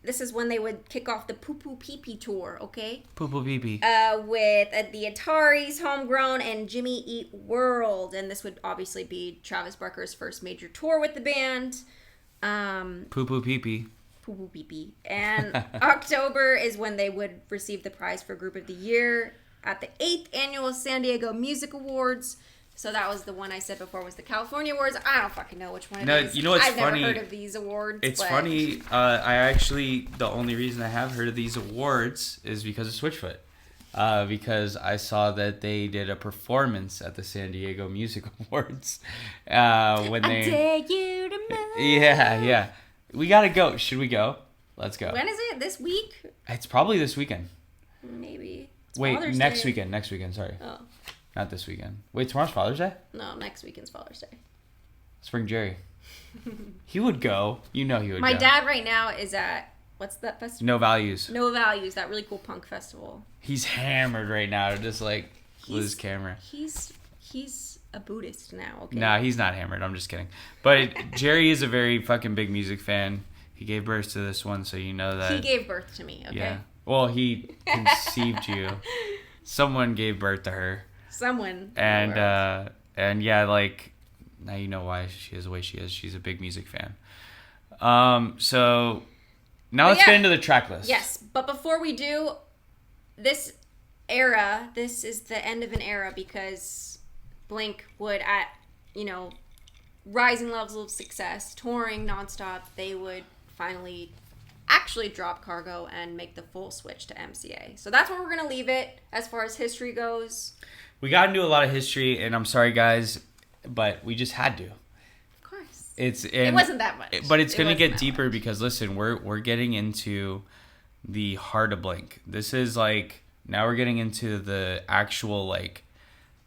This is when they would kick off the Poo Poo Pee Pee tour, okay? Poo Poo Pee Pee. With the Ataris, Homegrown, and Jimmy Eat World. And this would obviously be Travis Barker's first major tour with the band. Poo Poo Pee Pee. Poo Poo Pee Pee. And October is when they would receive the prize for Group of the Year at the 8th Annual San Diego Music Awards. So that was the one I said before was the California Awards. I don't fucking know which one it is. You know what's I've funny? I've never heard of these awards. It's funny. The only reason I have heard of these awards is because of Switchfoot. Because I saw that they did a performance at the San Diego Music Awards. When they... I dare you to move. Yeah. We gotta go. Should we go? Let's go. When is it? This week? It's probably this weekend. Maybe. Wait, next weekend. Next weekend, sorry. Oh. Not this weekend. Wait, tomorrow's Father's Day? No, next weekend's Father's Day. Spring Jerry. He would go. You know he would go. My dad right now is at, what's that festival? No Values. No Values, that really cool punk festival. He's hammered right now, just with his camera. He's a Buddhist now, okay? Nah, he's not hammered. I'm just kidding. But Jerry is a very fucking big music fan. He gave birth to this one, so you know that. He gave birth to me, okay? Yeah. Well, he conceived you. Someone gave birth to her. Someone. And yeah, now you know why she is the way she is. She's a big music fan. So now let's get into the track list. Yes, but before we do, this is the end of an era because Blink would, at, rising levels of success, touring nonstop, they would finally actually drop Cargo and make the full switch to MCA. So that's where we're going to leave it as far as history goes. We got into a lot of history, and I'm sorry, guys, but we just had to. Of course. It wasn't that much. But it's going to get deeper because, listen, we're getting into the heart of Blink. This is like, now we're getting into the actual, like,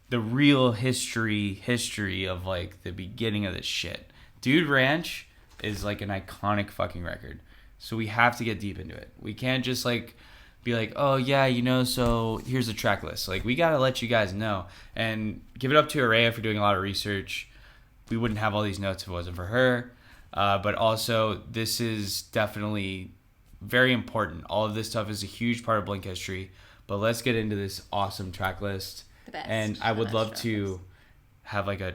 the real history of, like, the beginning of this shit. Dude Ranch is, like, an iconic fucking record. So we have to get deep into it. We can't just, like, be like, oh, yeah, so here's the track list. Like, we got to let you guys know. And give it up to Araya for doing a lot of research. We wouldn't have all these notes if it wasn't for her. But also, this is definitely very important. All of this stuff is a huge part of Blink history. But let's get into this awesome track list. The best. And I would love to have like a...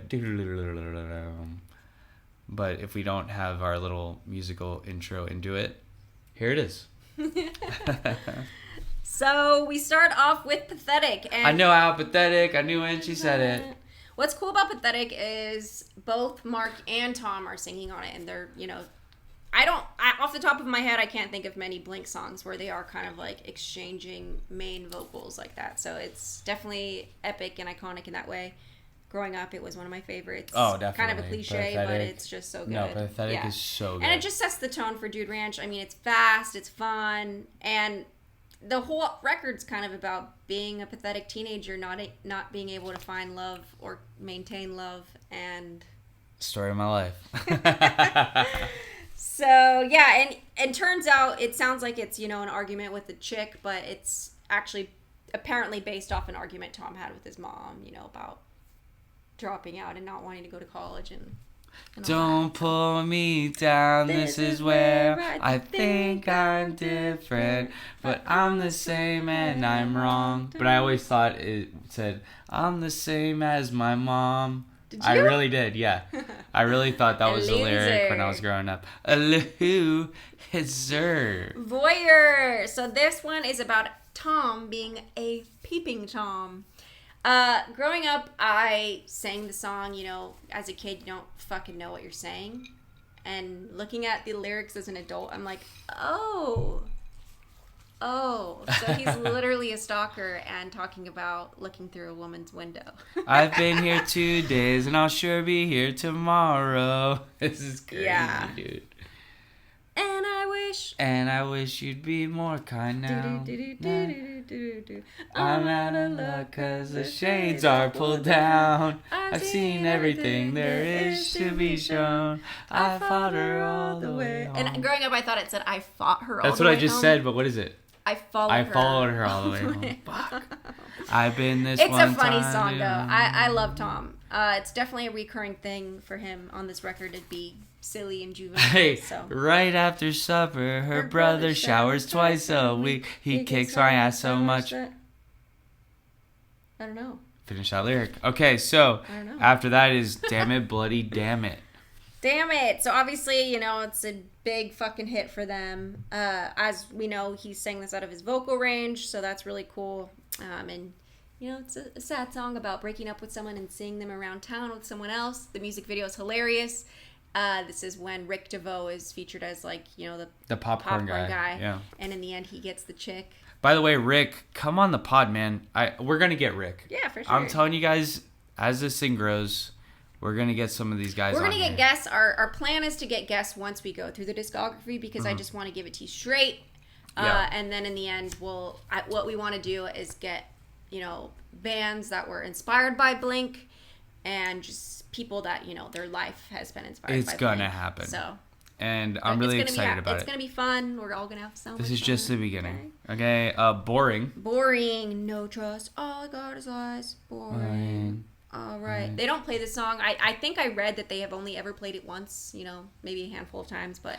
But if we don't have our little musical intro into it, here it is. So we start off with Pathetic. And I know how pathetic. I knew when she said it. What's cool about Pathetic is both Mark and Tom are singing on it. And they're, off the top of my head, I can't think of many Blink songs where they are kind of like exchanging main vocals like that. So it's definitely epic and iconic in that way. Growing up, it was one of my favorites. Oh, definitely. Kind of a cliche, Pathetic. But it's just so good. No, Pathetic is so good. And it just sets the tone for Dude Ranch. I mean, it's fast, it's fun, and the whole record's kind of about being a pathetic teenager, not being able to find love or maintain love, and... Story of my life. So, yeah, and turns out it sounds like it's, an argument with the chick, but it's actually apparently based off an argument Tom had with his mom, about dropping out and not wanting to go to college and don't pull me down, this is where I think I'm different, but I'm the same and I'm wrong. But I always thought it said, I'm the same as my mom. Did you? I really did, yeah. I really thought that was the lyric when I was growing up. A loser. Voyeur. So this one is about Tom being a peeping Tom. Growing up, I sang the song, as a kid, you don't fucking know what you're saying. And looking at the lyrics as an adult, I'm like, oh, so he's literally a stalker and talking about looking through a woman's window. I've been here 2 days and I'll sure be here tomorrow. This is crazy, dude. And I wish you'd be more kind now. I'm out of luck cause the shades are pulled down. I've seen everything there is to be shown. I fought her all the way home. And growing up I thought it said I fought her all the way home. That's what I just said, but what is it? I followed her all the way home. Fuck. I've been this one time. It's a funny song though. I love Tom. It's definitely a recurring thing for him on this record to be silly and juvenile. Hey, so. Right after supper, her brother showers twice a week. He kicks my ass so much. I don't know. Finish that lyric. Okay, so after that is Damn It, Bloody Damn It. Damn It. So obviously, it's a big fucking hit for them. As we know, he sang this out of his vocal range, so that's really cool. And it's a sad song about breaking up with someone and seeing them around town with someone else. The music video is hilarious. This is when Rick DeVoe is featured as the popcorn guy. Yeah. And in the end, he gets the chick. By the way, Rick, come on the pod, man. We're gonna get Rick. Yeah, for sure. I'm telling you guys, as this thing grows, we're gonna get some of these guys. We're gonna get guests. Our plan is to get guests once we go through the discography because I just want to give it to you straight. And then in the end, what we want to do is get bands that were inspired by Blink and just people that their life has been inspired by Blink. It's gonna happen. So. And I'm really excited about it. It's going to be fun. We're all going to have so much fun. This is just the beginning. Okay, Boring. Boring. No trust. All I got is eyes. Boring. All right. They don't play this song. I think I read that they have only ever played it once, maybe a handful of times, but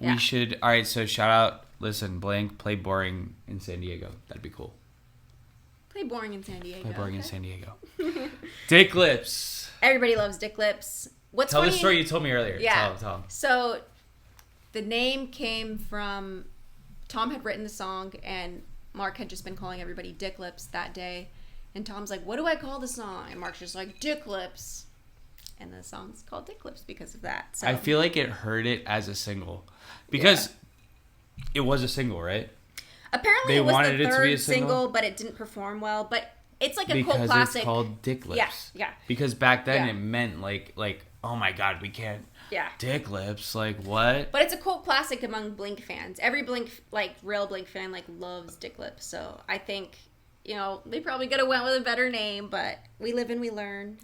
yeah. We should... All right, so shout out. Listen, Blank, play Boring in San Diego. That'd be cool. Play Boring in San Diego. Play Boring in San Diego. Dick Lips. Everybody loves Dick Lips. What's Tell funny, the story you told me earlier. Yeah. Tell. So the name came from Tom had written the song and Mark had just been calling everybody Dick Lips that day. And Tom's like, what do I call the song? And Mark's just like, Dick Lips. And the song's called Dick Lips because of that. So I feel like it heard it as a single. Because it was a single, right? Apparently They it was wanted the it to third be a single? but it didn't perform well. But it's like a cult Because classic. it's called Dick Lips. Yeah. Because back then Yeah. it meant like, oh my God, we can't. Yeah. Dick Lips, like what? But it's a cult classic among Blink fans. Every Blink, like real Blink fan, like loves Dick Lips. So I think, they probably could have went with a better name, but we live and we learn.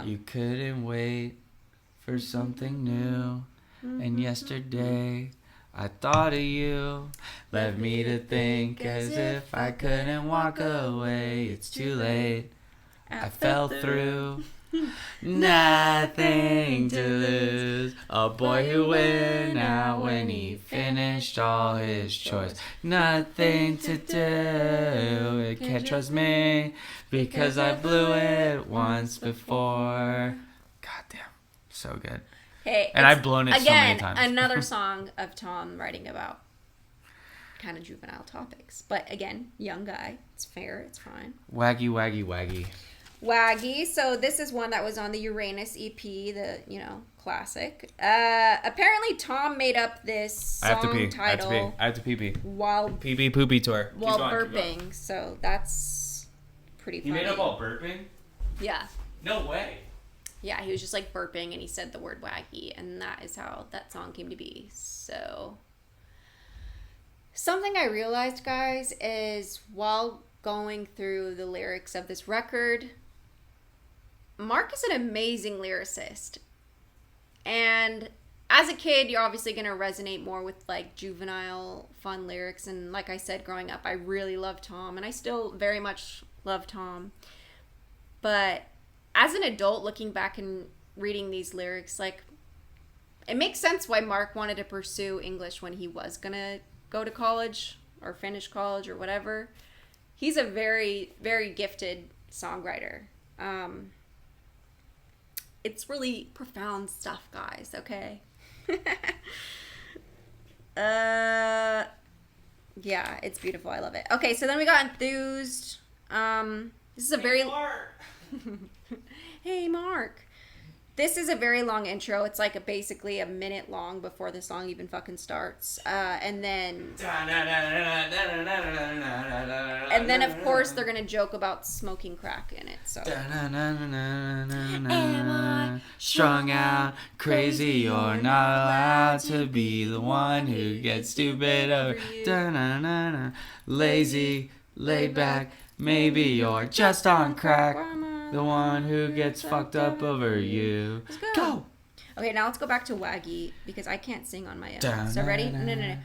You couldn't wait for something new. And yesterday I thought of you. Left me to think as if I couldn't walk away. It's too late. I fell through. Nothing to lose. A boy who went out when he finished all his chores. Nothing to do. You can't trust me because I blew it once before. Goddamn, so good. Hey, and I've blown it so many times. Another song of Tom writing about kind of juvenile topics, but again, young guy. It's fair. It's fine. Waggy, waggy, waggy. Waggy. So this is one that was on the Uranus EP, the classic. Apparently Tom made up this song title. I have to pee. While pee poopy tour. While burping. So that's pretty funny. He made up all burping? Yeah. No way. Yeah, he was just like burping and he said the word waggy, and that is how that song came to be. So something I realized, guys, is while going through the lyrics of this record, Mark is an amazing lyricist. And as a kid, you're obviously going to resonate more with like juvenile, fun lyrics. And like I said, growing up, I really loved Tom. And I still very much love Tom. But as an adult, looking back and reading these lyrics, like, it makes sense why Mark wanted to pursue English when he was going to go to college or finish college or whatever. He's a very, very gifted songwriter. It's really profound stuff, guys, okay? Yeah, it's beautiful. I love it. Okay, so then we got Enthused. This is a very... Hey, Mark. This is a very long intro. It's like basically a minute long before the song even fucking starts. And then of course they're gonna joke about smoking crack in it. So am I strung out, crazy, you're not allowed to be the one who gets stupid over you. Lazy, laid back, maybe you're just on crack. The one who gets fucked up over you. Let's go. Okay, now let's go back to Waggy because I can't sing on my own. So ready? No.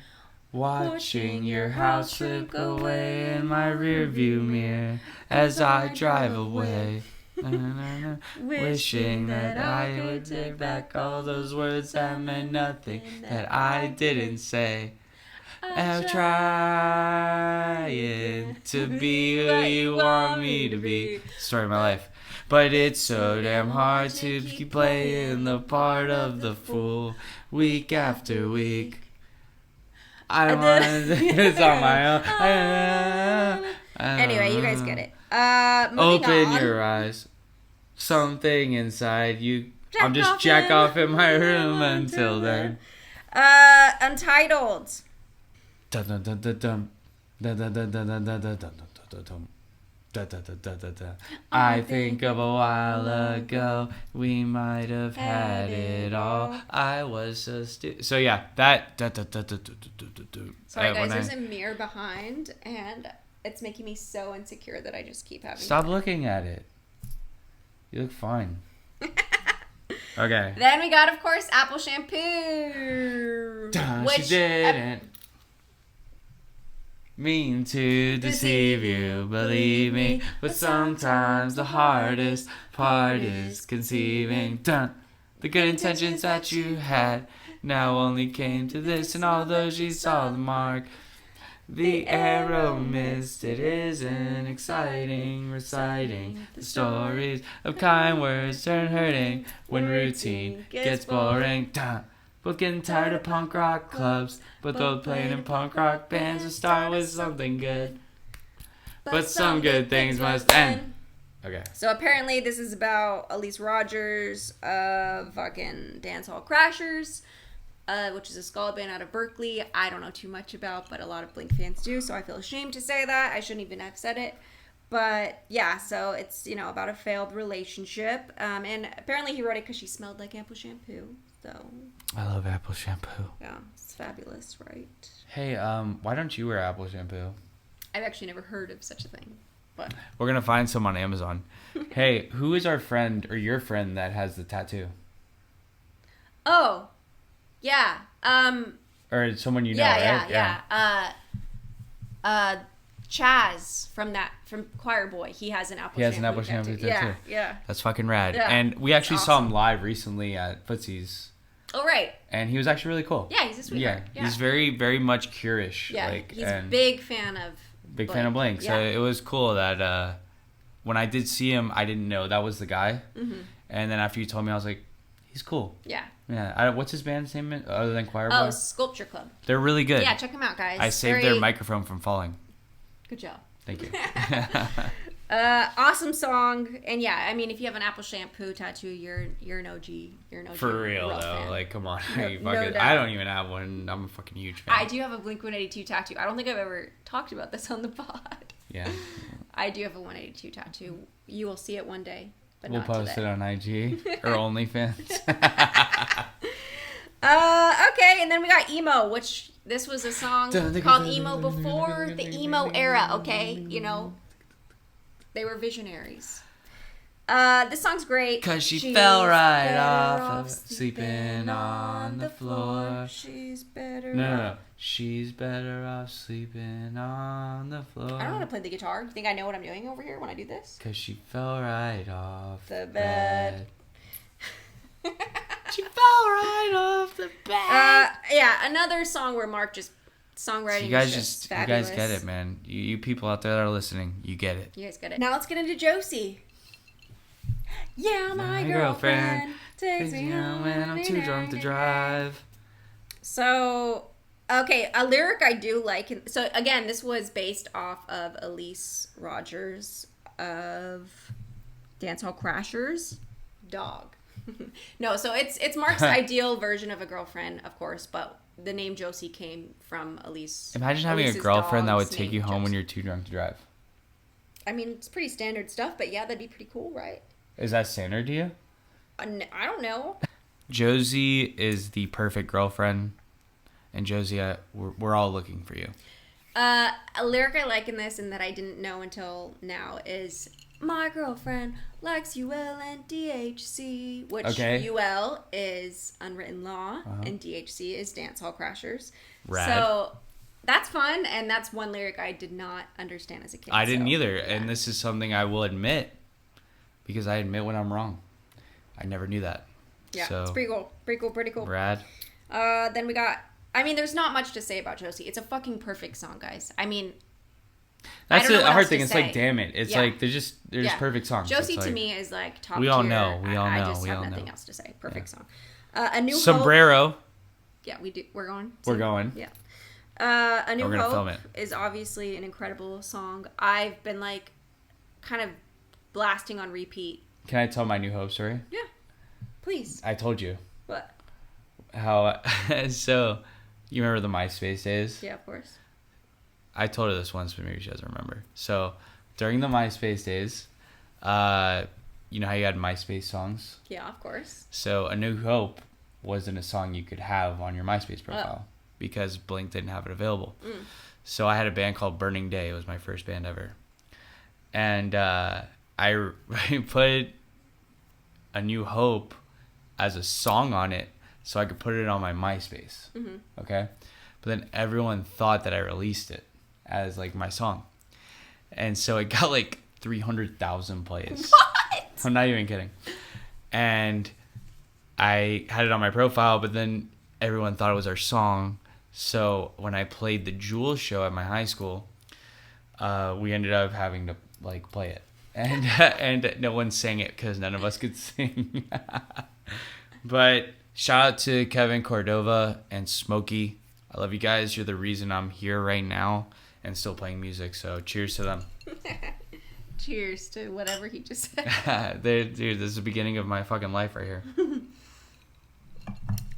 Watching your house slip away in my rearview mirror as I drive away. Wishing that I would take back all those words that meant nothing that I didn't say. I'm trying to be who you want me to be. Story of my life. But it's so damn hard to keep playing the part of the fool week after week. I want it's on my own. Anyway, you guys get it. Open your eyes. Something inside you. I'm just jack off in my room until then. Untitled. Dun dun dun dun dun dun dun dun dun dun dun dun dun dun. Da, da, da, da, da, da. I think of a while ago, we might have had it all. I was so stupid. So yeah, that. Sorry guys, there's a mirror behind, and it's making me so insecure that I just keep having. Stop looking at it. You look fine. Okay. Then we got, of course, Apple Shampoo. Which she didn't mean to deceive you, believe me, but sometimes the hardest part is conceiving. Dun. The good intentions that you had now only came to this, and although she saw the mark, The arrow missed, it isn't exciting. Reciting the stories of kind words turn hurting when routine gets boring. Both getting tired of punk rock clubs, but both playing in punk rock bands. To start with something good, but some good things must end. Okay. So apparently this is about Elise Rogers of fucking Dancehall Crashers, which is a ska band out of Berkeley. I don't know too much about, but a lot of Blink fans do, so I feel ashamed to say that. I shouldn't even have said it. But yeah, so it's, you know, about a failed relationship. And apparently he wrote it because she smelled like apple shampoo. So I love apple shampoo. yeah, it's fabulous, right? Hey, why don't you wear apple shampoo? I've actually never heard of such a thing. But We're gonna find some on Amazon. Hey, who is our friend or your friend that has the tattoo? oh, yeah. Or someone you know, Yeah, right? yeah. Chaz from Choir Boy. He has an apple. He has an shampoo apple shampoo tattoo. tattoo. Yeah. That's fucking rad. Yeah. And we actually It's saw awesome. him live recently at Footsie's. Oh right. And he was actually really cool. Yeah, he's a sweetheart. Yeah. He's very, very much curious. Yeah, Like, he's and a big fan of fan of Blink. So Yeah. it was cool that when I did see him, I didn't know that was the guy. Mm-hmm. And then after you told me, I was like, he's cool. Yeah. Yeah. What's his band's name other than Choir Boy? Oh, Sculpture Club. They're really good. Yeah, check him out, guys. I saved their microphone from falling. Good job. Thank you. Awesome song, and yeah, I mean, if you have an apple shampoo tattoo, you're an OG. You're an OG. For real though, fan. like come on. No- You no fucking- doubt. I don't even have one. I'm a fucking huge fan. I do have a Blink-182 tattoo. I don't think I've ever talked about this on the pod. Yeah. I do have a 182 tattoo. You will see it one day, but We'll not post today. it on IG or OnlyFans. Okay, and then we got Emo, which this was a song called Emo before the emo era, okay? You know, they were visionaries. This song's great. Cause she She's fell right better off of sleeping on the floor. She's better No. She's better off sleeping on the floor. I don't know how to play the guitar. You think I know what I'm doing over here when I do this? Cause she fell right off The bed. She fell right off the bed. Yeah, another song where Mark just songwriting You guys is just, you fabulous. guys get it, man. You people out there that are listening, you get it. You guys get it. Now let's get into Josie. Yeah, my girlfriend takes me home when I'm too drunk to drive. So, okay, a lyric I do like. So again, this was based off of Elise Rogers of Dancehall Crashers' Dog. No, so it's Mark's ideal version of a girlfriend, of course, but the name Josie came from Elise. Imagine having Elise's a girlfriend that would dog's take you name, home when Josie. you're too drunk to drive. I mean, it's pretty standard stuff, but yeah, that'd be pretty cool, right? Is that standard to you? I don't know. Josie is the perfect girlfriend, and Josie, we're all looking for you. A lyric I like in this and that I didn't know until now is my girlfriend likes UL and DHC, which Okay. UL is Unwritten Law and DHC is Dancehall Crashers. Rad. So that's fun, and that's one lyric I did not understand as a kid. I didn't so, either, yeah. and this is something I will admit, because I admit when I'm wrong. I never knew that. Yeah, So, it's pretty cool. Pretty cool. rad. Then we got, I mean, there's not much to say about Josie. It's a fucking perfect song, guys. I mean, That's I don't know a what hard else thing. to It's say. like, damn it. It's Yeah. like, there's Yeah. perfect songs. Josie It's to like, me is like top We all tier. know. We all I know. just We have all nothing know. else to say. Perfect song. A New Hope. Sombrero. Yeah, we do. We're going. We're going. Yeah. A New We're gonna film Hope it. is obviously an incredible song. I've been like kind of blasting on repeat. Can I tell my New Hope story? Yeah. Please. I told you. What? How, so, you remember the MySpace days? Yeah, of course. I told her this once, but maybe she doesn't remember. So, during the MySpace days, you know how you had MySpace songs? Yeah, of course. So, A New Hope wasn't a song you could have on your MySpace profile because Blink didn't have it available. So, I had a band called Burning Day. It was my first band ever. And I put A New Hope as a song on it so I could put it on my MySpace. Okay? But then everyone thought that I released it as like my song. And so it got like 300,000 plays. What? I'm not even kidding. And I had it on my profile, but then everyone thought it was our song. So when I played the Jewel show at my high school, we ended up having to like play it, and and no one sang it because none of us could sing. But shout out to Kevin Cordova and Smokey. I love you guys. You're the reason I'm here right now and still playing music. So cheers to them. Cheers to whatever he just said. Dude, this is the beginning of my fucking life right here.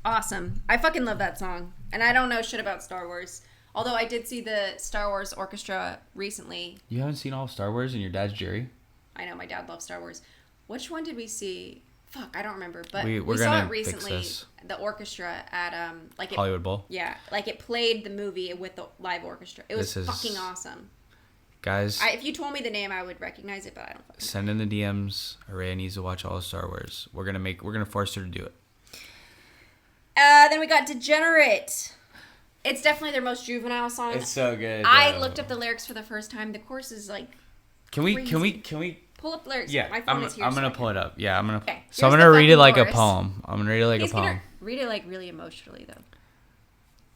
Awesome. I fucking love that song. And I don't know shit about Star Wars. Although I did see the Star Wars orchestra recently. You haven't seen all of Star Wars and your dad's Jerry? I know, my dad loves Star Wars. Which one did we see? Fuck, I don't remember. But we're we saw gonna it recently. fix this. The orchestra at like it, Hollywood Bowl. Yeah, like it played the movie with the live orchestra. It was fucking awesome. Guys, If you told me the name, I would recognize it, but I don't. Send in the DMs. Araya needs to watch all of Star Wars. We're gonna force her to do it. Then we got Degenerate. It's definitely their most juvenile song. It's so good. I looked up the lyrics for the first time. The chorus is like. Can we pull up lyrics? Yeah, My phone is here. I'm gonna pull it up. Yeah, I'm gonna. Okay, so I'm here's gonna the read it like fucking a chorus. poem. I'm gonna read it like He's a poem. gonna read it like really emotionally though.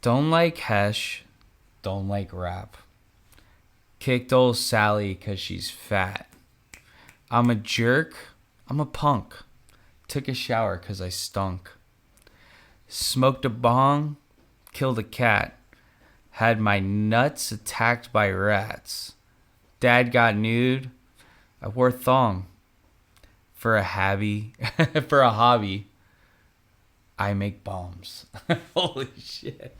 Don't like Hesh. Don't like rap. Kicked old Sally 'cause she's fat. I'm a jerk. I'm a punk. Took a shower 'cause I stunk. Smoked a bong. Killed a cat. Had my nuts attacked by rats. Dad got nude. I wore thong. For a hobby. I make bombs. Holy shit.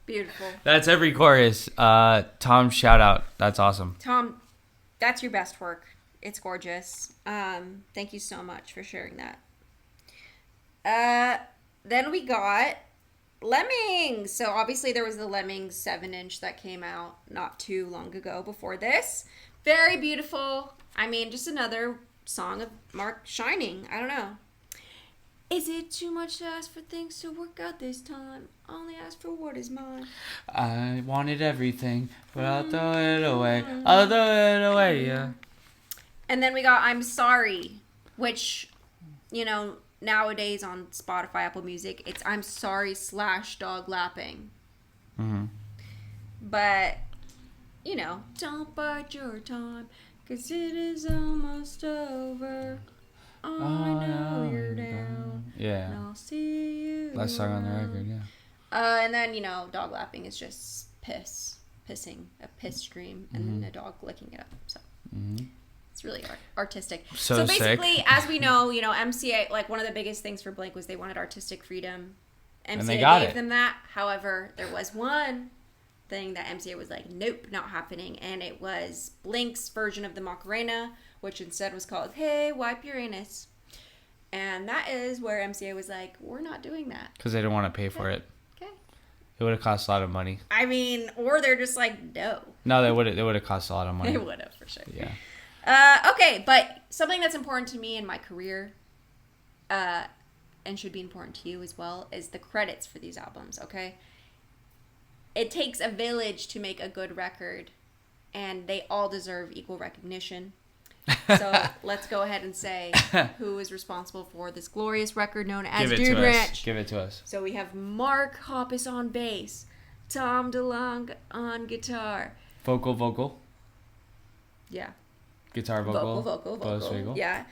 Beautiful. That's every chorus. Tom, shout out. That's awesome. Tom, that's your best work. It's gorgeous. Thank you so much for sharing that. Then we got Lemmings. So obviously there was the Lemmings 7-inch that came out not too long ago before this. Very beautiful. I mean, just another song of Mark shining. I don't know. Is it too much to ask for things to work out this time? Only ask for what is mine. I wanted everything, but I'll throw it away. I'll throw it away, yeah. And then we got I'm Sorry, which, you know, nowadays on Spotify, Apple Music, it's I'm Sorry / Dog Lapping. Mm-hmm. But, you know, don't bide your time, 'cause it is almost over. I know you're down. Yeah. And I'll see you. Last song on the record, yeah. And then, you know, dog lapping is just pissing, a piss stream, and then a dog licking it up. So it's really artistic. So basically, sick. as we know, you know, MCA, like one of the biggest things for Blink was they wanted artistic freedom. And they MCA got gave it. them that. However, there was one thing that MCA was like, nope, not happening. And it was Blink's version of the Macarena, which instead was called Hey, Wipe Your Anus. And that is where MCA was like, we're not doing that. Because they didn't want to pay for it. Okay. It would have cost a lot of money. I mean, or they're just like, no. No, they would have cost a lot of money. They would have, for sure. Yeah. Okay, but something that's important to me in my career, and should be important to you as well, is the credits for these albums, okay? It takes a village to make a good record, and they all deserve equal recognition. So let's go ahead and say who is responsible for this glorious record known as Dude Ranch. Give it to us. So we have Mark Hoppus on bass, Tom DeLonge on guitar. Vocal. Yeah. Guitar vocal. Vocal. Yeah.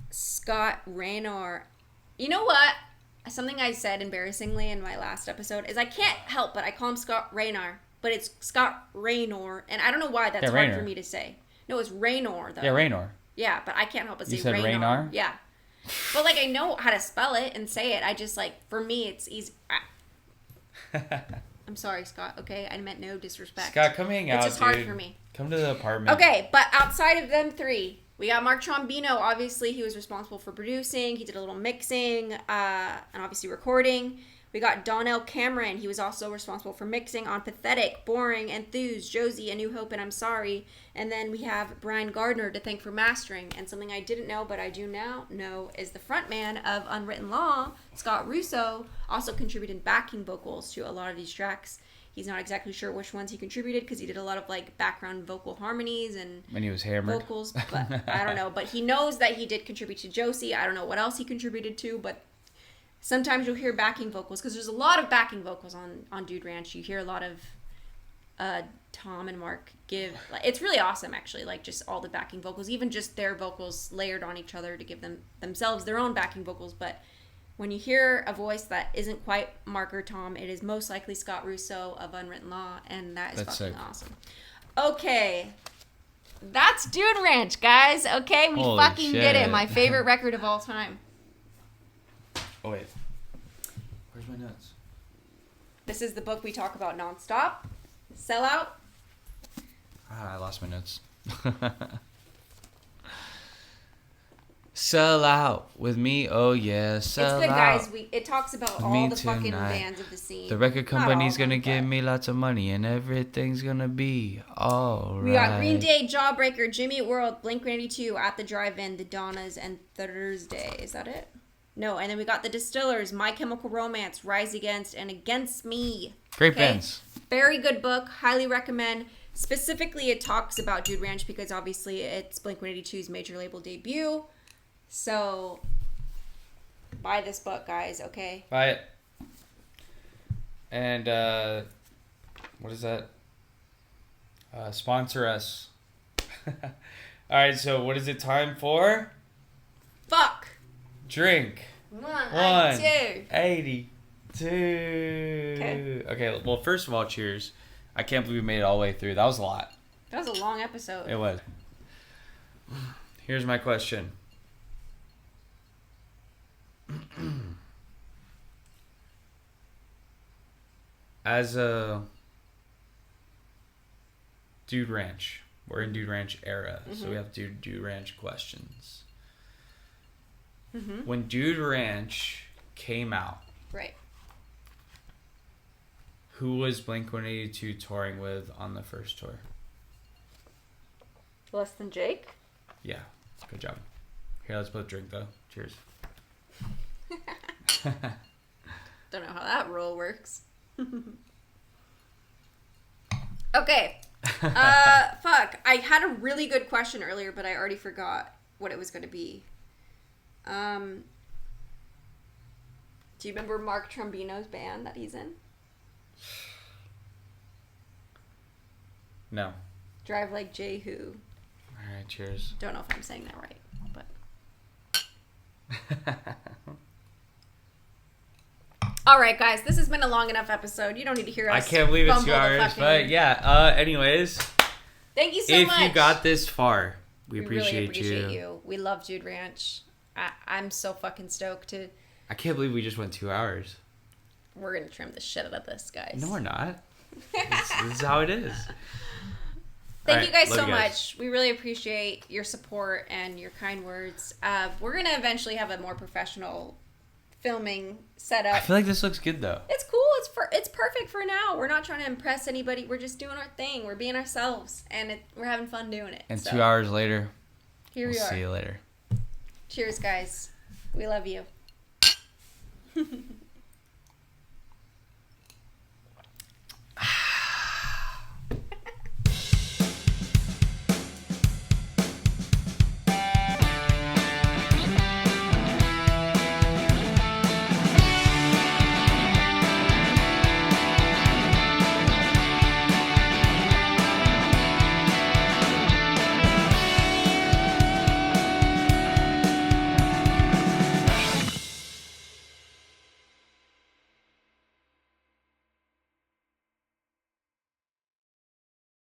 Scott Raynor. You know what? Something I said embarrassingly in my last episode is I can't help but I call him Scott Raynor, but it's Scott Raynor, and I don't know why that's hard for me to say. No, it's Raynor though. Yeah, Raynor. Yeah, but I can't help but say You said Raynor. Raynor? Yeah. But like I know how to spell it and say it. I just like for me it's easy. I'm sorry, Scott. Okay, I meant no disrespect. Scott, come hang out, It's just hard for me. Come to the apartment. Okay, but outside of them three, we got Mark Trombino. Obviously, he was responsible for producing. He did a little mixing and obviously recording. We got Donnell Cameron. He was also responsible for mixing on Pathetic, Boring, Enthused, Josie, A New Hope, and I'm Sorry. And then we have Brian Gardner to thank for mastering. And something I didn't know, but I do now know, is the frontman of Unwritten Law, Scott Russo, also contributed backing vocals to a lot of these tracks. He's not exactly sure which ones he contributed because he did a lot of like background vocal harmonies and he was hammered. vocals, but I don't know. But he knows that he did contribute to Josie. I don't know what else he contributed to, but sometimes you'll hear backing vocals because there's a lot of backing vocals on Dude Ranch. You hear a lot of Tom and Mark give. It's really awesome, actually. Like just all the backing vocals, even just their vocals layered on each other to give themselves their own backing vocals. But when you hear a voice that isn't quite Mark or Tom, it is most likely Scott Russo of Unwritten Law, and that's fucking sick. Awesome. Okay. That's Dude Ranch, guys. Okay, we Holy fucking shit. did it. My favorite record of all time. Oh, wait. Where's my notes? This is the book we talk about nonstop. Sellout. I lost my notes. Sell out with me, oh yeah, sell out. It's good, guys. It talks about all the fucking tonight. bands of the scene. The record company's gonna give me lots of money, and everything's gonna be alright. We got Green Day, Jawbreaker, Jimmy Eat World, Blink-182, At the Drive-In, The Donnas, and Thursday. Is that it? No, and then we got The Distillers, My Chemical Romance, Rise Against, and Against Me. Great bands. Very good book. Highly recommend. Specifically, it talks about Dude Ranch because obviously it's Blink-182's major label debut. So, buy this book, guys, okay? Buy it. And, what is that? Sponsor us. Alright, so what is it time for? Fuck. Drink. 182. Okay, well, first of all, cheers. I can't believe we made it all the way through. That was a lot. That was a long episode. It was. Here's my question. As a Dude Ranch, we're in Dude Ranch era, so we have to do Dude Ranch questions. When Dude Ranch came out, right? Who was Blink-182 touring with on the first tour? Less Than Jake? Yeah, good job. Here, let's both drink though. Cheers. Don't know how that rule works. Okay. Fuck. I had a really good question earlier, but I already forgot what it was going to be. Do you remember Mark Trombino's band that he's in? No. Drive Like Jehu. Alright, cheers. Don't know if I'm saying that right, but... Alright, guys, this has been a long enough episode. You don't need to hear us. I can't believe it's 2 fumble the hours, fucking- but yeah, anyways. Thank you so much. If you got this far, we really appreciate appreciate you. you. We love Dude Ranch. I'm so fucking stoked to... I can't believe we just went 2 hours. We're going to trim the shit out of this, guys. No, we're not. This is how it is. Thank you guys so love you guys. much. We really appreciate your support and your kind words. We're going to eventually have a more professional filming setup. I feel like this looks good, though. It's cool. It's perfect for now. We're not trying to impress anybody. We're just doing our thing. We're being ourselves, and we're having fun doing it. And so, 2 hours later, here we we'll are. see you later. Cheers, guys. We love you.